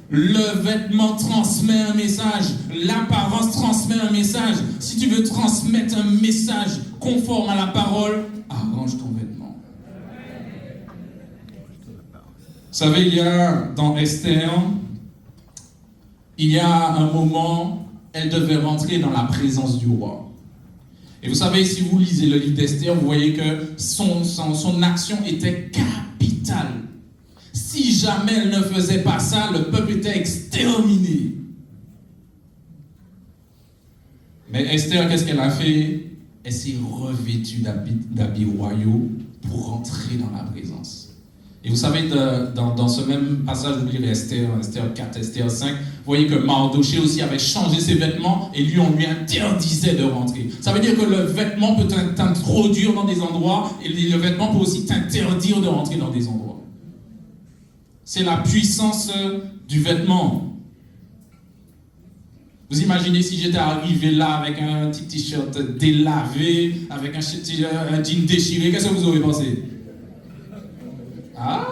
Speaker 4: Le vêtement transmet un message. L'apparence transmet un message. Si tu veux transmettre un message conforme à la parole, arrange ton vêtement. Vous savez, il y a dans Esther, il y a un moment, elle devait rentrer dans la présence du roi. Et vous savez, si vous lisez le livre d'Esther, vous voyez que son action était capitale. Si jamais elle ne faisait pas ça, le peuple était exterminé. Mais Esther, qu'est-ce qu'elle a fait? Elle s'est revêtue d'habits royaux pour rentrer dans la présence. Et vous savez, dans ce même passage, vous lirez Esther 4, Esther 5, voyez que Mardoché aussi avait changé ses vêtements et lui, on lui interdisait de rentrer. Ça veut dire que le vêtement peut t'introduire dans des endroits et le vêtement peut aussi t'interdire de rentrer dans des endroits. C'est la puissance du vêtement. Vous imaginez si j'étais arrivé là avec un petit t-shirt délavé, avec un jean déchiré, qu'est-ce que vous auriez pensé? Ah,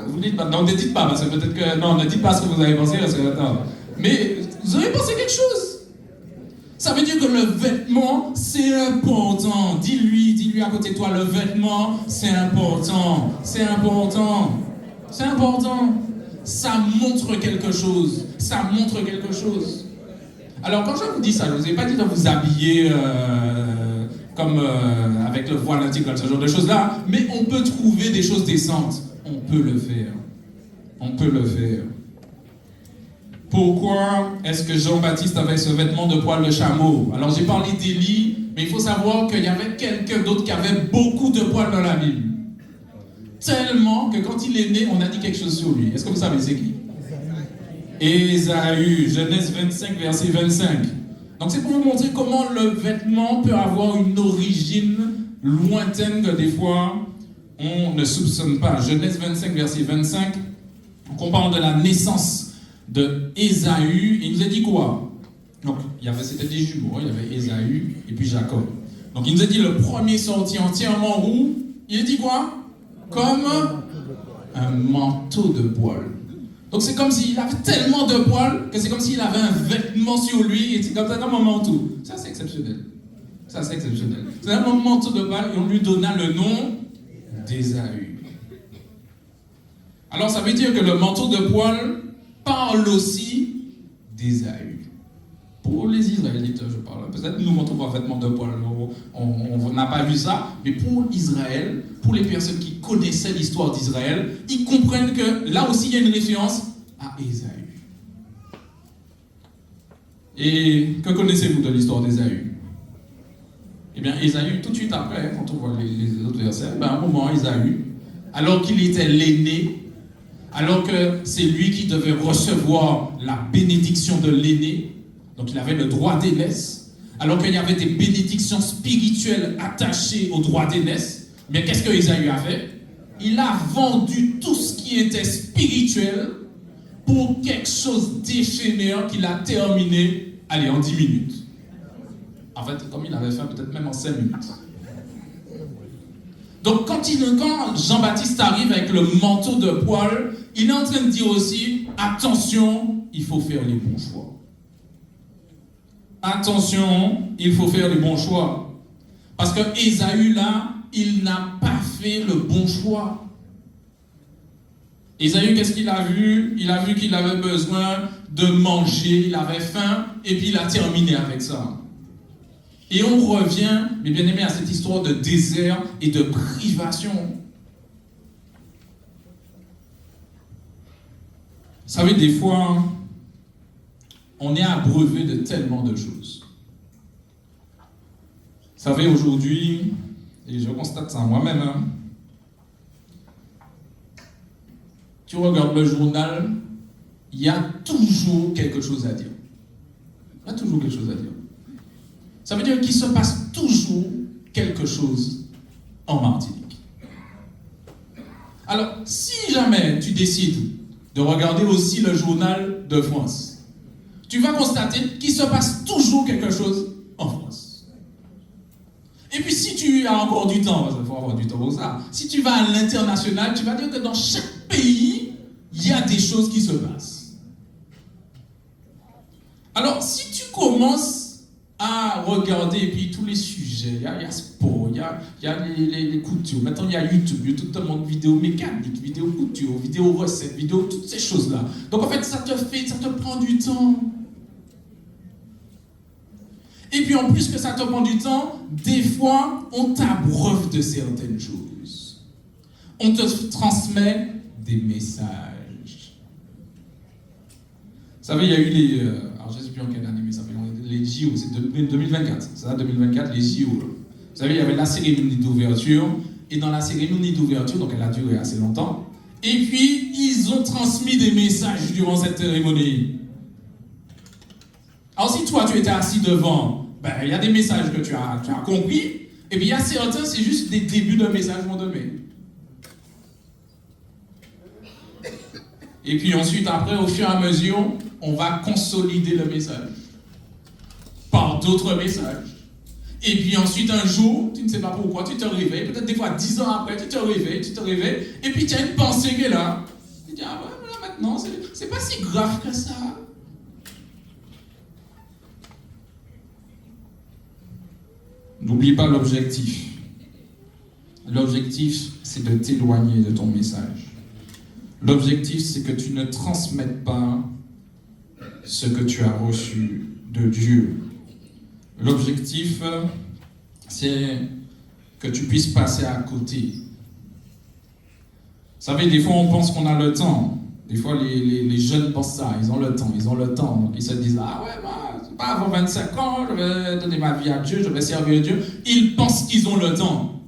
Speaker 4: vous dites pas, non, ne dites pas, parce que peut-être que, non, ne dites pas ce que vous avez pensé, parce que, attends, mais vous auriez pensé quelque chose. Ça veut dire que le vêtement, c'est important. Dis-lui à côté de toi, le vêtement, c'est important, c'est important, c'est important. Ça montre quelque chose, ça montre quelque chose. Alors quand je vous dis ça, je ne vous ai pas dit de vous habiller comme avec le voile intégral, ce genre de choses-là, mais on peut trouver des choses décentes. On peut le faire. On peut le faire. Pourquoi est-ce que Jean-Baptiste avait ce vêtement de poil de chameau? Alors j'ai parlé d'Élie, mais il faut savoir qu'il y avait quelqu'un d'autre qui avait beaucoup de poils dans la Bible. Tellement que quand il est né, on a dit quelque chose sur lui. Est-ce que vous savez c'est qui? Ésaü, Genèse 25, verset 25. Donc c'est pour vous montrer comment le vêtement peut avoir une origine lointaine que des fois on ne soupçonne pas. Genèse 25, verset 25, on parle de la naissance de Ésaü. Il nous a dit quoi? Donc c'était des jumeaux, il y avait Ésaü et puis Jacob. Donc il nous a dit le premier sorti entièrement roux. Il a dit quoi? Comme un manteau de poils. Donc c'est comme s'il avait tellement de poils que c'est comme s'il avait un vêtement sur lui et c'est comme ça comme un manteau. Ça c'est exceptionnel. Ça c'est exceptionnel. C'est un manteau de poils et on lui donna le nom d'Ésaü. Alors ça veut dire que le manteau de poils parle aussi d'Ésaü. Pour les Israélites, je parle. Peut-être nous montrons pas vêtements de poils, on n'a pas vu ça, mais pour Israël, pour les personnes qui connaissaient l'histoire d'Israël, ils comprennent que là aussi il y a une référence à Ésaü. Et que connaissez-vous de l'histoire d'Ésaü? Eh bien, Ésaü, tout de suite après, quand on voit les autres versets, à un moment, Ésaü, alors qu'il était l'aîné, alors que c'est lui qui devait recevoir la bénédiction de l'aîné, donc il avait le droit d'aînesse, alors qu'il y avait des bénédictions spirituelles attachées au droit d'aînesse. Mais qu'est-ce que Ésaü a fait? Il a vendu tout ce qui était spirituel pour quelque chose d'éphémère qu'il a terminé, allez, en 10 minutes. En fait, comme il avait fait peut-être même en 5 minutes. Donc quand Jean-Baptiste arrive avec le manteau de poils, il est en train de dire aussi, attention, il faut faire les bons choix. Attention, il faut faire les bons choix. Parce que Ésaü, là, il n'a pas fait le bon choix. Ésaü, qu'est-ce qu'il a vu? Il a vu qu'il avait besoin de manger, il avait faim, et puis il a terminé avec ça. Et on revient, mes bien-aimés, à cette histoire de désert et de privation. Vous savez, des fois, on est abreuvé de tellement de choses. Vous savez, aujourd'hui, et je constate ça moi-même, tu regardes le journal, il y a toujours quelque chose à dire. Il y a toujours quelque chose à dire. Ça veut dire qu'il se passe toujours quelque chose en Martinique. Alors, si jamais tu décides de regarder aussi le journal de France, tu vas constater qu'il se passe toujours quelque chose en France. Et puis si tu as encore du temps, parce qu'il faut avoir du temps pour ça, si tu vas à l'international, tu vas dire que dans chaque pays, il y a des choses qui se passent. Alors, si tu commences à regarder, et puis tous les sujets, il y a sport, il y a les coutures, maintenant il y a YouTube, il y a tout un monde de vidéos mécaniques, vidéos couture, vidéos recettes, vidéos, toutes ces choses-là. Donc en fait, ça te prend du temps. Et puis en plus que ça te prend du temps, des fois, on t'abreuve de certaines choses. On te transmet des messages. Vous savez, il y a eu alors je ne sais plus en quelle année, mais ça fait les JO, c'est 2024, c'est ça, 2024, les JO. Vous savez, il y avait la cérémonie d'ouverture, et dans la cérémonie d'ouverture, donc elle a duré assez longtemps, et puis ils ont transmis des messages durant cette cérémonie. Alors si toi tu étais assis devant, ben, il y a des messages que tu as compris, et puis il y a certains, c'est juste des débuts de messages qu'on donné. Et puis ensuite, après, au fur et à mesure, on va consolider le message par d'autres messages. Et puis ensuite, un jour, tu ne sais pas pourquoi, tu te réveilles, peut-être des fois 10 ans après, tu te réveilles, et puis tu as une pensée qui est là. Tu dis, ah ouais, voilà, maintenant, c'est pas si grave que ça. N'oublie pas l'objectif. L'objectif, c'est de t'éloigner de ton message. L'objectif, c'est que tu ne transmettes pas ce que tu as reçu de Dieu. L'objectif, c'est que tu puisses passer à côté. Vous savez, des fois, on pense qu'on a le temps. Des fois, les jeunes pensent ça. Ils ont le temps. Donc, ils se disent, ah ouais, bah, c'est pas avant 25 ans, je vais donner ma vie à Dieu, je vais servir Dieu. Ils pensent qu'ils ont le temps.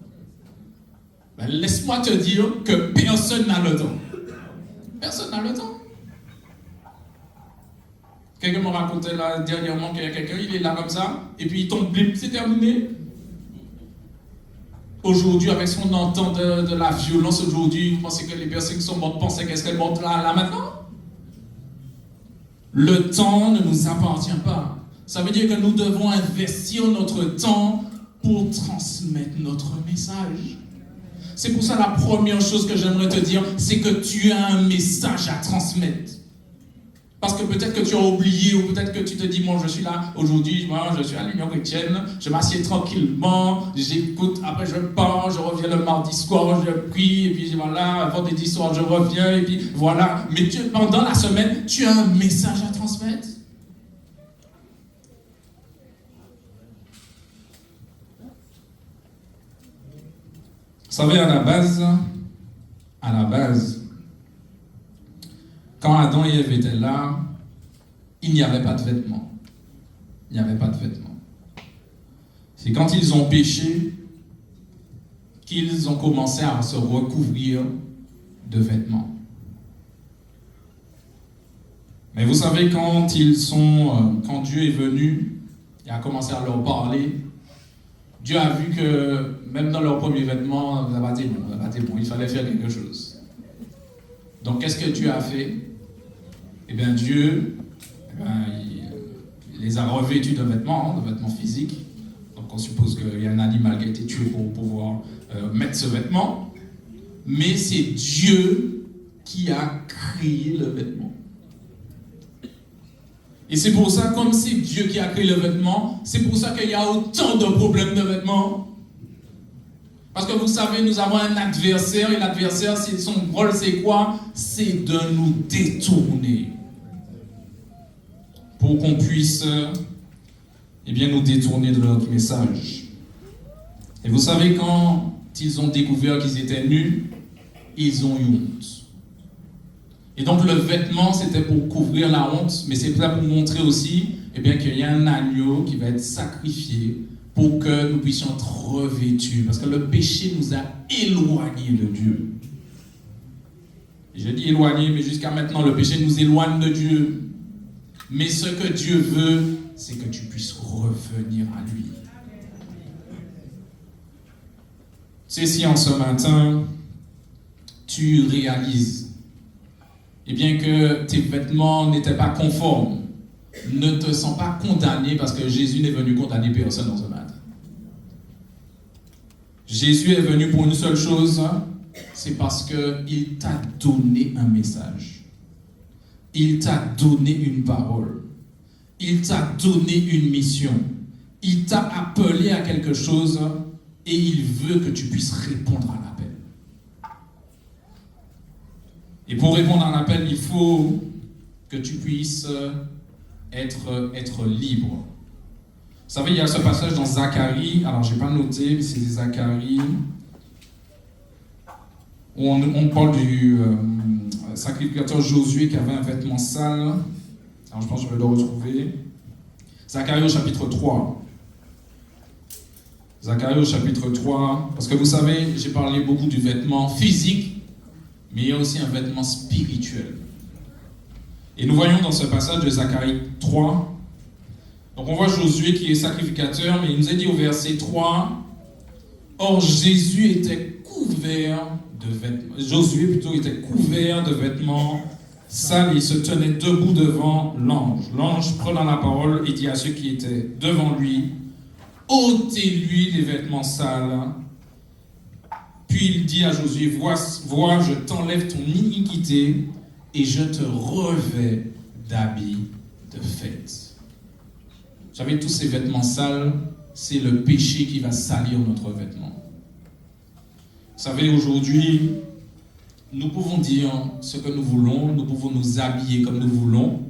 Speaker 4: Ben, laisse-moi te dire que personne n'a le temps. Personne n'a le temps. Quelqu'un me racontait là dernièrement qu'il y a quelqu'un, il est là comme ça, et puis il tombe, blip, c'est terminé. Aujourd'hui, avec ce qu'on entend de la violence aujourd'hui, vous pensez que les personnes qui sont mortes pensaient qu'elles seraient mortes là maintenant? Le temps ne nous appartient pas. Ça veut dire que nous devons investir notre temps pour transmettre notre message. C'est pour ça la première chose que j'aimerais te dire, c'est que tu as un message à transmettre. Parce que peut-être que tu as oublié, ou peut-être que tu te dis, moi je suis là aujourd'hui, moi je suis à l'Union chrétienne, je m'assieds tranquillement, j'écoute, après je pars, je reviens le mardi soir, je prie, et puis voilà, vendredi soir je reviens, et puis voilà. Mais pendant la semaine, tu as un message à transmettre. Vous savez, à la base, quand Adam et Ève étaient là, il n'y avait pas de vêtements. Il n'y avait pas de vêtements. C'est quand ils ont péché qu'ils ont commencé à se recouvrir de vêtements. Mais vous savez, quand Dieu est venu et a commencé à leur parler, Dieu a vu que même dans leurs premiers vêtements, ça va été bon, il fallait faire quelque chose. Donc qu'est-ce que Dieu a fait? Eh bien Dieu, il les a revêtus de vêtements physiques. Donc on suppose qu'il y a un animal qui a été tué pour pouvoir mettre ce vêtement. Mais c'est Dieu qui a créé le vêtement. Et c'est pour ça, comme c'est Dieu qui a créé le vêtement, c'est pour ça qu'il y a autant de problèmes de vêtements. Parce que vous savez, nous avons un adversaire, et l'adversaire, son rôle, c'est quoi? C'est de nous détourner. Pour qu'on puisse, nous détourner de notre message. Et vous savez, quand ils ont découvert qu'ils étaient nus, ils ont eu honte. Et donc le vêtement, c'était pour couvrir la honte, mais c'est là pour montrer aussi qu'il y a un agneau qui va être sacrifié pour que nous puissions être revêtus. Parce que le péché nous a éloignés de Dieu. Et je dis éloignés, mais jusqu'à maintenant, le péché nous éloigne de Dieu. Mais ce que Dieu veut, c'est que tu puisses revenir à lui. C'est si en ce matin, tu réalises que tes vêtements n'étaient pas conformes, ne te sens pas condamné parce que Jésus n'est venu condamner personne dans ce matin. Jésus est venu pour une seule chose, c'est parce qu'il t'a donné un message. Il t'a donné une parole. Il t'a donné une mission. Il t'a appelé à quelque chose et il veut que tu puisses répondre à l'appel. Et pour répondre à l'appel, il faut que tu puisses être libre. Vous savez, il y a ce passage dans Zacharie, alors je n'ai pas noté, mais c'est Zacharie, où on parle du sacrificateur Josué qui avait un vêtement sale. Alors je pense que je vais le retrouver. Zacharie au chapitre 3. Zacharie au chapitre 3, parce que vous savez, j'ai parlé beaucoup du vêtement physique, mais il y a aussi un vêtement spirituel. Et nous voyons dans ce passage de Zacharie 3 Donc on voit Josué qui est sacrificateur, mais il nous a dit au verset 3, or Jésus était couvert de vêtements, Josué plutôt était couvert de vêtements sales, il se tenait debout devant l'ange. L'ange prenant la parole et dit à ceux qui étaient devant lui, ôtez-lui les vêtements sales. Puis il dit à Josué, vois, je t'enlève ton iniquité et je te revais d'habits de fête. Vous savez, tous ces vêtements sales, c'est le péché qui va salir notre vêtement. Vous savez, aujourd'hui, nous pouvons dire ce que nous voulons, nous pouvons nous habiller comme nous voulons,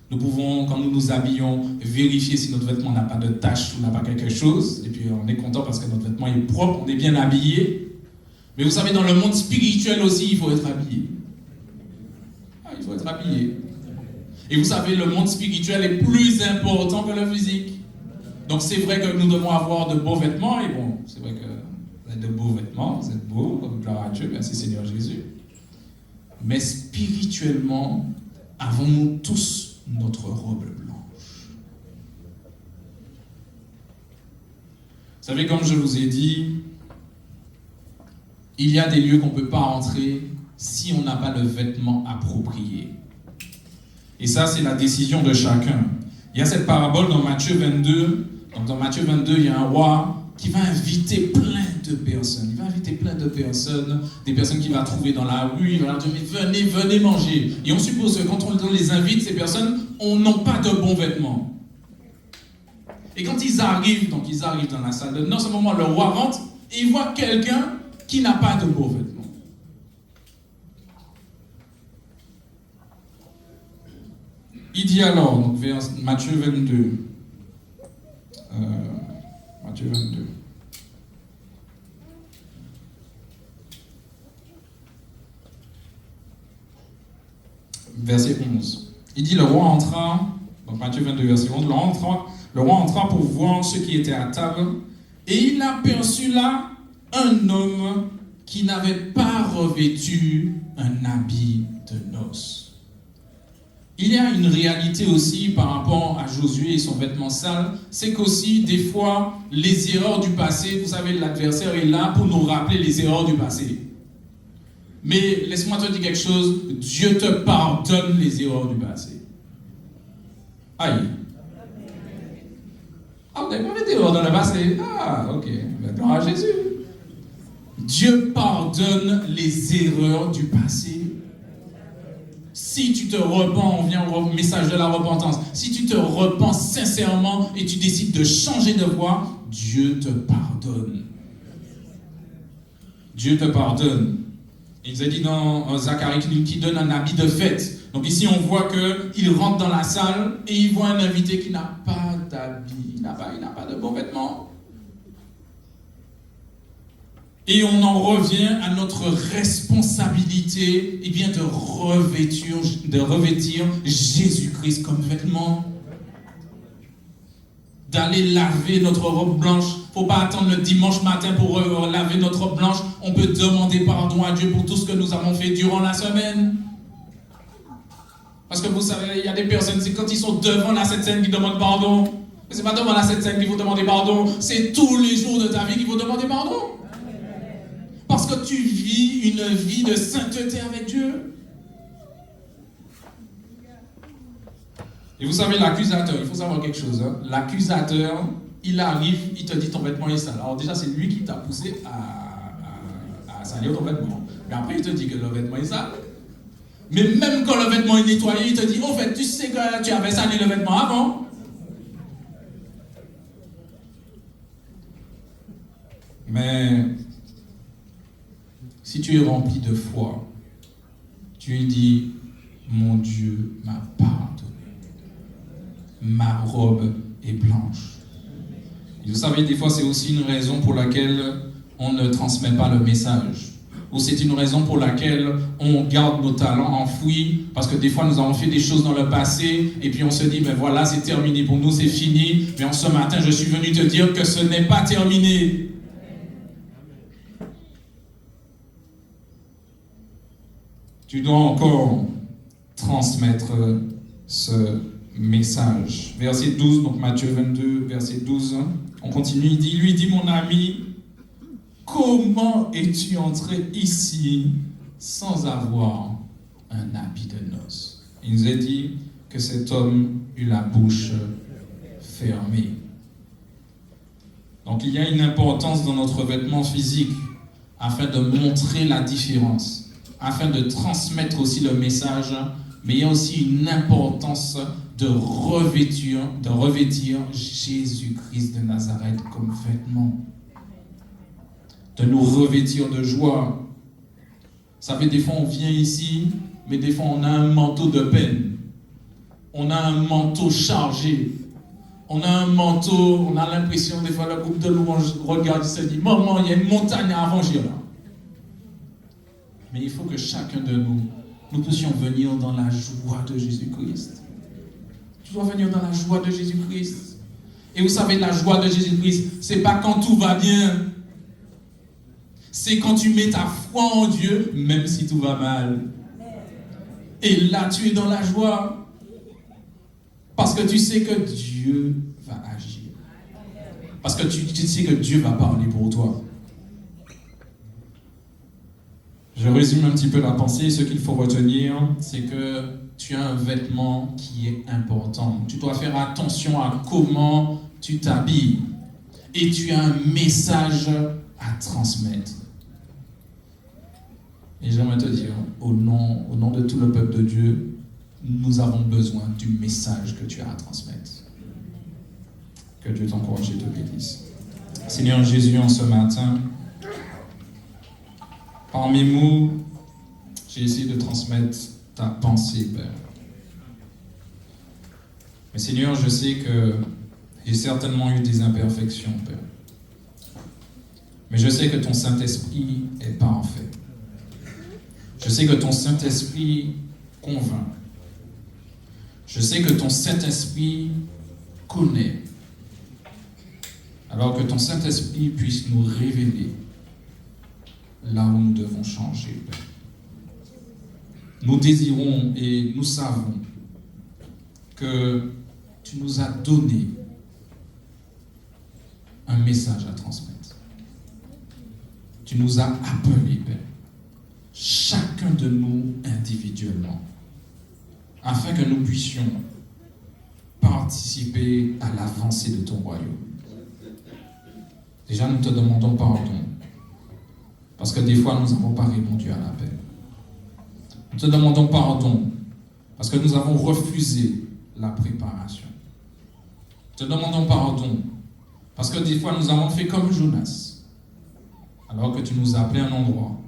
Speaker 4: nous pouvons, quand nous nous habillons, vérifier si notre vêtement n'a pas de tache ou n'a pas quelque chose, et puis on est content parce que notre vêtement est propre, on est bien habillé. Mais vous savez, dans le monde spirituel aussi, il faut être habillé. Il faut être habillé. Et vous savez, le monde spirituel est plus important que le physique. Donc c'est vrai que nous devons avoir de beaux vêtements, et bon, c'est vrai que vous avez de beaux vêtements, vous êtes beaux, gloire à Dieu, merci Seigneur Jésus. Mais spirituellement, avons-nous tous notre robe blanche? Vous savez, comme je vous ai dit, il y a des lieux qu'on ne peut pas entrer si on n'a pas le vêtement approprié. Et ça, c'est la décision de chacun. Il y a cette parabole dans Matthieu 22. Donc dans Matthieu 22, il y a un roi qui va inviter plein de personnes. Il va inviter plein de personnes, des personnes qu'il va trouver dans la rue. Il va leur dire, mais venez manger. Et on suppose que quand on les invite, ces personnes n'ont pas de bons vêtements. Et quand ils arrivent dans la salle de noces, à ce moment, le roi rentre et il voit quelqu'un qui n'a pas de beaux vêtements. Il dit alors, donc vers Matthieu 22, verset 11. Il dit, le roi entra, donc Matthieu 22, verset 11, le roi entra pour voir ceux qui étaient à table, et il aperçut là un homme qui n'avait pas revêtu un habit de noces. Il y a une réalité aussi par rapport à Josué et son vêtement sale, c'est qu'aussi des fois les erreurs du passé, vous savez, l'adversaire est là pour nous rappeler les erreurs du passé. Mais laisse-moi te dire quelque chose, Dieu te pardonne les erreurs du passé. Aïe. Ah, vous n'avez pas fait d'erreurs dans le passé? Ah, ok, maintenant à Jésus. Dieu pardonne les erreurs du passé. Si tu te repens, on vient au message de la repentance. Si tu te repens sincèrement et tu décides de changer de voie, Dieu te pardonne. Dieu te pardonne. Il nous a dit dans Zacharie qui donne un habit de fête. Donc ici on voit qu'il rentre dans la salle et il voit un invité qui n'a pas d'habit, il n'a pas de bons vêtements. Et on en revient à notre responsabilité, eh bien, de revêtir Jésus-Christ comme vêtement. D'aller laver notre robe blanche. Il ne faut pas attendre le dimanche matin pour laver notre robe blanche. On peut demander pardon à Dieu pour tout ce que nous avons fait durant la semaine. Parce que vous savez, il y a des personnes, c'est quand ils sont devant la Sainte Seine qui demandent pardon. Mais ce n'est pas devant la Sainte Seine qu'il faut demander pardon. C'est tous les jours de ta vie qu'il faut demander pardon. Parce que tu vis une vie de sainteté avec Dieu. Et vous savez, l'accusateur, il faut savoir quelque chose. Hein. L'accusateur, il arrive, il te dit ton vêtement est sale. Alors déjà, c'est lui qui t'a poussé à salir ton vêtement. Mais après, il te dit que le vêtement est sale. Mais même quand le vêtement est nettoyé, il te dit, en fait, tu sais que tu avais sali le vêtement avant. Mais si tu es rempli de foi, tu lui dis, mon Dieu m'a pardonné. Ma robe est blanche. Et vous savez, des fois, c'est aussi une raison pour laquelle on ne transmet pas le message. Ou c'est une raison pour laquelle on garde nos talents enfouis, parce que des fois, nous avons fait des choses dans le passé, et puis on se dit, ben voilà, c'est terminé pour nous, c'est fini. Mais en ce matin, je suis venu te dire que ce n'est pas terminé. Tu dois encore transmettre ce message. Verset 12, donc Matthieu 22, verset 12. On continue, il lui dit, mon ami, comment es-tu entré ici sans avoir un habit de noces? Il nous a dit que cet homme eut la bouche fermée. Donc il y a une importance dans notre vêtement physique afin de montrer la différence, afin de transmettre aussi le message, mais il y a aussi une importance de revêtir Jésus-Christ de Nazareth comme vêtement, de nous revêtir de joie. Vous savez, des fois on vient ici, mais des fois on a un manteau de peine, on a un manteau chargé, on a un manteau, on a l'impression, des fois le groupe de louange regarde et se dit, maman, il y a une montagne à arranger là. Mais il faut que chacun de nous puissions venir dans la joie de Jésus-Christ. Tu dois venir dans la joie de Jésus-Christ. Et vous savez, la joie de Jésus-Christ, c'est pas quand tout va bien. C'est quand tu mets ta foi en Dieu, même si tout va mal. Et là, tu es dans la joie. Parce que tu sais que Dieu va agir. Parce que tu sais que Dieu va parler pour toi. Je résume un petit peu la pensée. Ce qu'il faut retenir, c'est que tu as un vêtement qui est important. Tu dois faire attention à comment tu t'habilles. Et tu as un message à transmettre. Et j'aimerais te dire, au nom de tout le peuple de Dieu, nous avons besoin du message que tu as à transmettre. Que Dieu t'encourage et te bénisse. Seigneur Jésus, en ce matin, par mes mots, j'ai essayé de transmettre ta pensée, Père. Mais Seigneur, je sais que j'ai certainement eu des imperfections, Père. Mais je sais que ton Saint-Esprit est parfait. Je sais que ton Saint-Esprit convainc. Je sais que ton Saint-Esprit connaît. Alors que ton Saint-Esprit puisse nous révéler là où nous devons changer, Père. Nous désirons et nous savons que tu nous as donné un message à transmettre. Tu nous as appelés, Père, chacun de nous individuellement, afin que nous puissions participer à l'avancée de ton royaume. Déjà, nous te demandons pardon, parce que des fois, nous n'avons pas répondu à l'appel. Nous te demandons pardon, parce que nous avons refusé la préparation. Nous te demandons pardon, parce que des fois, nous avons fait comme Jonas. Alors que tu nous as appelé à un endroit,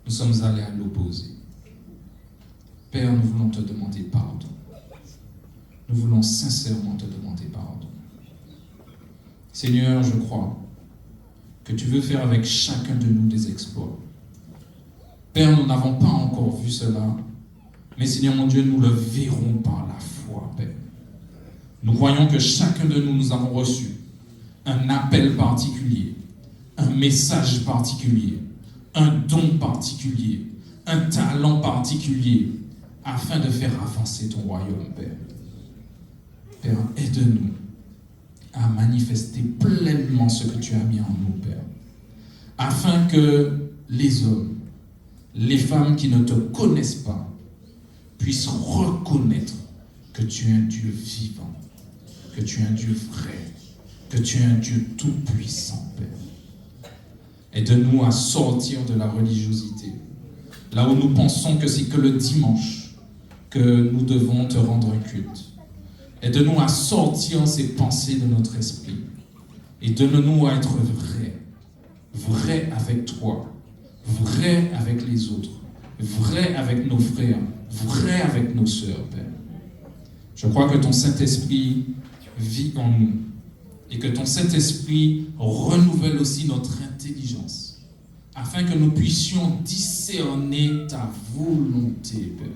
Speaker 4: nous sommes allés à l'opposé. Père, nous voulons te demander pardon. Nous voulons sincèrement te demander pardon. Seigneur, je crois que tu veux faire avec chacun de nous des exploits. Père, nous n'avons pas encore vu cela, mais Seigneur mon Dieu, nous le verrons par la foi, Père. Nous croyons que chacun de nous, nous avons reçu un appel particulier, un message particulier, un don particulier, un talent particulier, afin de faire avancer ton royaume, Père. Père, aide-nous à manifester pleinement ce que tu as mis en nous, Père, afin que les hommes, les femmes qui ne te connaissent pas, puissent reconnaître que tu es un Dieu vivant, que tu es un Dieu vrai, que tu es un Dieu tout-puissant, Père. Aide-nous à sortir de la religiosité, là où nous pensons que c'est que le dimanche que nous devons te rendre un culte. Aide-nous à sortir ces pensées de notre esprit et donne-nous à être vrais avec toi, vrais avec les autres, vrais avec nos frères, vrais avec nos sœurs, Père. Je crois que ton Saint-Esprit vit en nous et que ton Saint-Esprit renouvelle aussi notre intelligence afin que nous puissions discerner ta volonté, Père.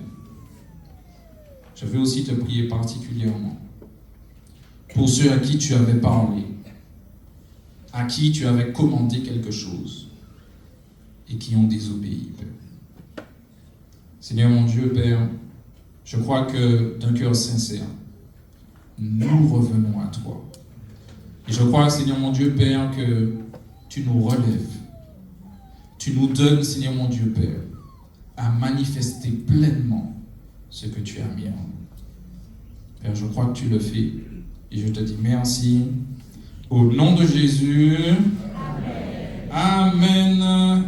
Speaker 4: Je veux aussi te prier particulièrement pour ceux à qui tu avais parlé, à qui tu avais commandé quelque chose et qui ont désobéi, Père. Seigneur mon Dieu, Père, je crois que d'un cœur sincère, nous revenons à toi. Et je crois, Seigneur mon Dieu, Père, que tu nous relèves. Tu nous donnes, Seigneur mon Dieu, Père, à manifester pleinement ce que tu as mis en nous. Père, je crois que tu le fais. Et je te dis merci. Au nom de Jésus. Amen.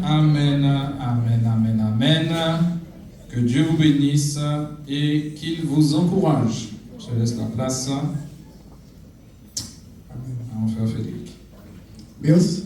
Speaker 4: Amen. Amen. Amen. Amen. Que Dieu vous bénisse et qu'il vous encourage. Je laisse la place à mon frère Frédéric.
Speaker 1: Merci.